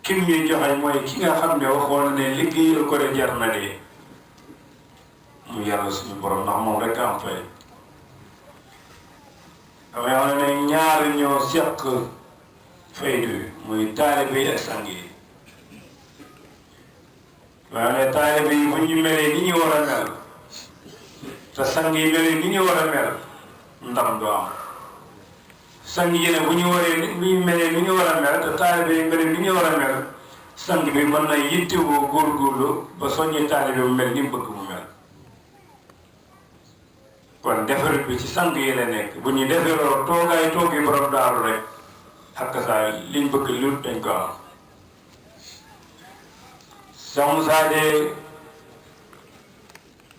kim ñuy joxe mooy ki nga xam ne waxoon ne liggéeyal ko de jar na dee mu yàlla suñu borom ndax moom rek am fay damay wax ne ñaar ñoo seq faydu muy taalibe yi ak sang yi waaye ne taalibe yi bu ñu melee ni ñu war a mel te sang yi melee ni ñu war a mel ndam du am sang yi ne bu ñu melee ni ñu war a mel te taalibe yi melee ni ñu war a mel sang bi mën na yittewoo góorgóorlu ba soññi taalibe bu mel ni mu bëgg mu mel kon defarit bi ci sang yi la nekk bu ñu defaroo toogi borom daaru rek xakk saa liñ bëgg lu dañ ko am Cheikh Moussa de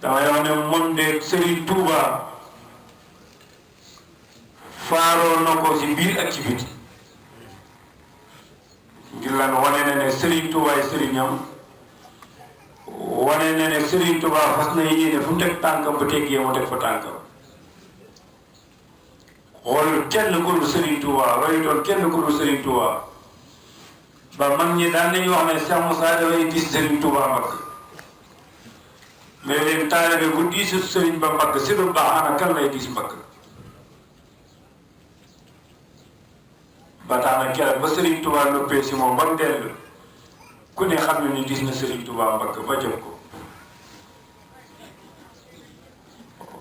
damay wax ne moom de Serigne Touba faaroo na ko ci biir ak ci biti ngir lan wane na ne Serigne Touba ay sëriñam wane na ne Serigne Touba fas na yéene fu mu teg tànkam ba teggee mu teg fa tànkam xool kenn ku dul Serigne Touba royu doon kenn ku dul Serigne Touba ba mag ñi daan nañu wax ne Cheikh Moussa dafay gis Serigne Touba mbagg mais leen taalibe bu diisut Serigne ba mbagg si lu baax ana kan lay gis mbagg ba tax na keroog ba Serigne Touba noppee si moom ba mu dellu ku ne xam ne ni gis na Serigne Touba mbagg ba jot ko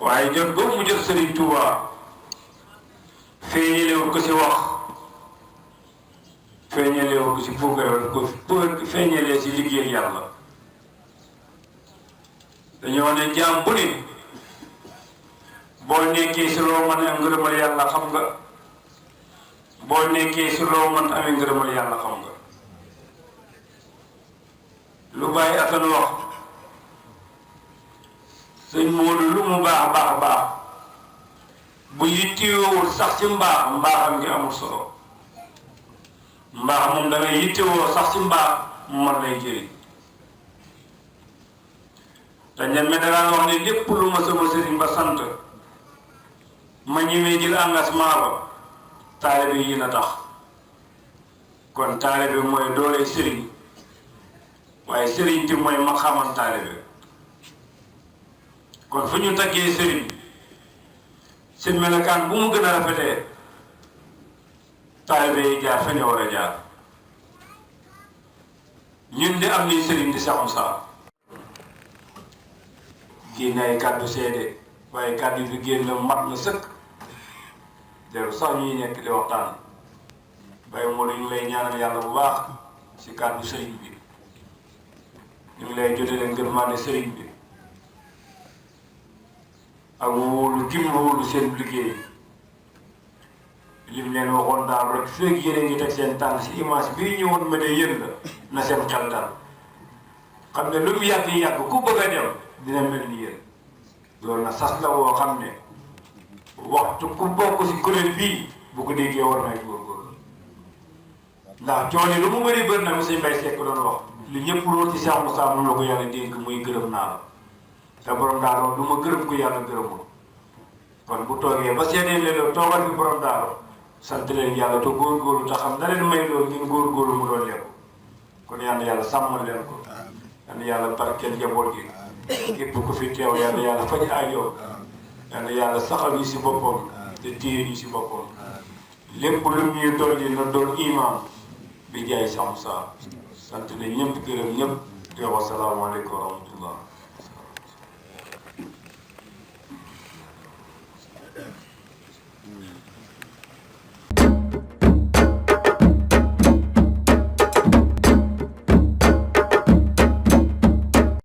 waaye jot boobu mu jot Serigne Touba feeñalewul ko si wax feeñalewul ko si puukarewul ko feeñalee si liggéey yàlla dañoo ne jaam bu ne boo nekkee si loo mën a am ngërëmal yàlla xam nga boo nekkee si loo mën amee ngërëmal yàlla xam nga lu bàyyi atan wax sëñ Moodu lu mu baax bu yittewoowul sax ci mbaaxam ngi amul solo mbaax moom da ngay yittewoo sax ci mbaax mu mën lay jëriñ te ñen me danaan wax ne lépp lu ma sama sëriñ ba sant ma ñëwee jël engagement ba taalibe yi na tax kon taalibe mooy doole sëriñ waaye sëriñ ti mooy ma xaman taalibe kon fu ñu taggee sëriñ seen melokaan bu mu gën a rafetee taalibe yi jaar fa ñu war a jaar ñun de am nañ sëriñ di Cheikh Moussa génn ay kàddu seede waaye kàddu yi fi génn mat na sëkk deru sax ñuy nekk di waxtaan bay moo ñu ngi lay ñaanal yàlla bu baax si kàddu sëriñ bi ñu ngi lay jotee leen ngërmaande sëriñ bi ak wóolu gim wóolu seen liggéey lim leen waxoon daal rek feeg yéen a ngi teg seen tànk si image bii ñëwoon ma de yéen la na seen xel dal xam ne lu mu yàgg ku bëgg a dem dina mel ni yéen loolu na sas la woo xam ne waxtu ku bokk si kuréel bii bu ko déggee war nay góorgóorlu ndax coono lu mu bëri na monsieur Mbaye Seck doon wax li ñëpp lu ci Cheikh Moussa moom la ko yàlla dénk muy gërëm naa la te borom daal du ma gërëm ko yàlla gërëmul kon bu toogee ba seedee leen toogal bi borom daal sant leen yàlla te góorgóorlu te xam na leen may loolu ngeen góorgóorlu mu doon lekk kon yal na yàlla sàmmal leen ko yal na yàlla barkeel njaboot gi képp ku fi teew yal na yàlla faj aajo yal na yàlla saxal ñu si boppam te téye ñu si boppam lépp lu ñuy dolli na doon imaam bi jaay Cheikh Moussa sant nañ ñëpp gërëm ñëpp di wax asalaamaaleykum wa rahmatullah.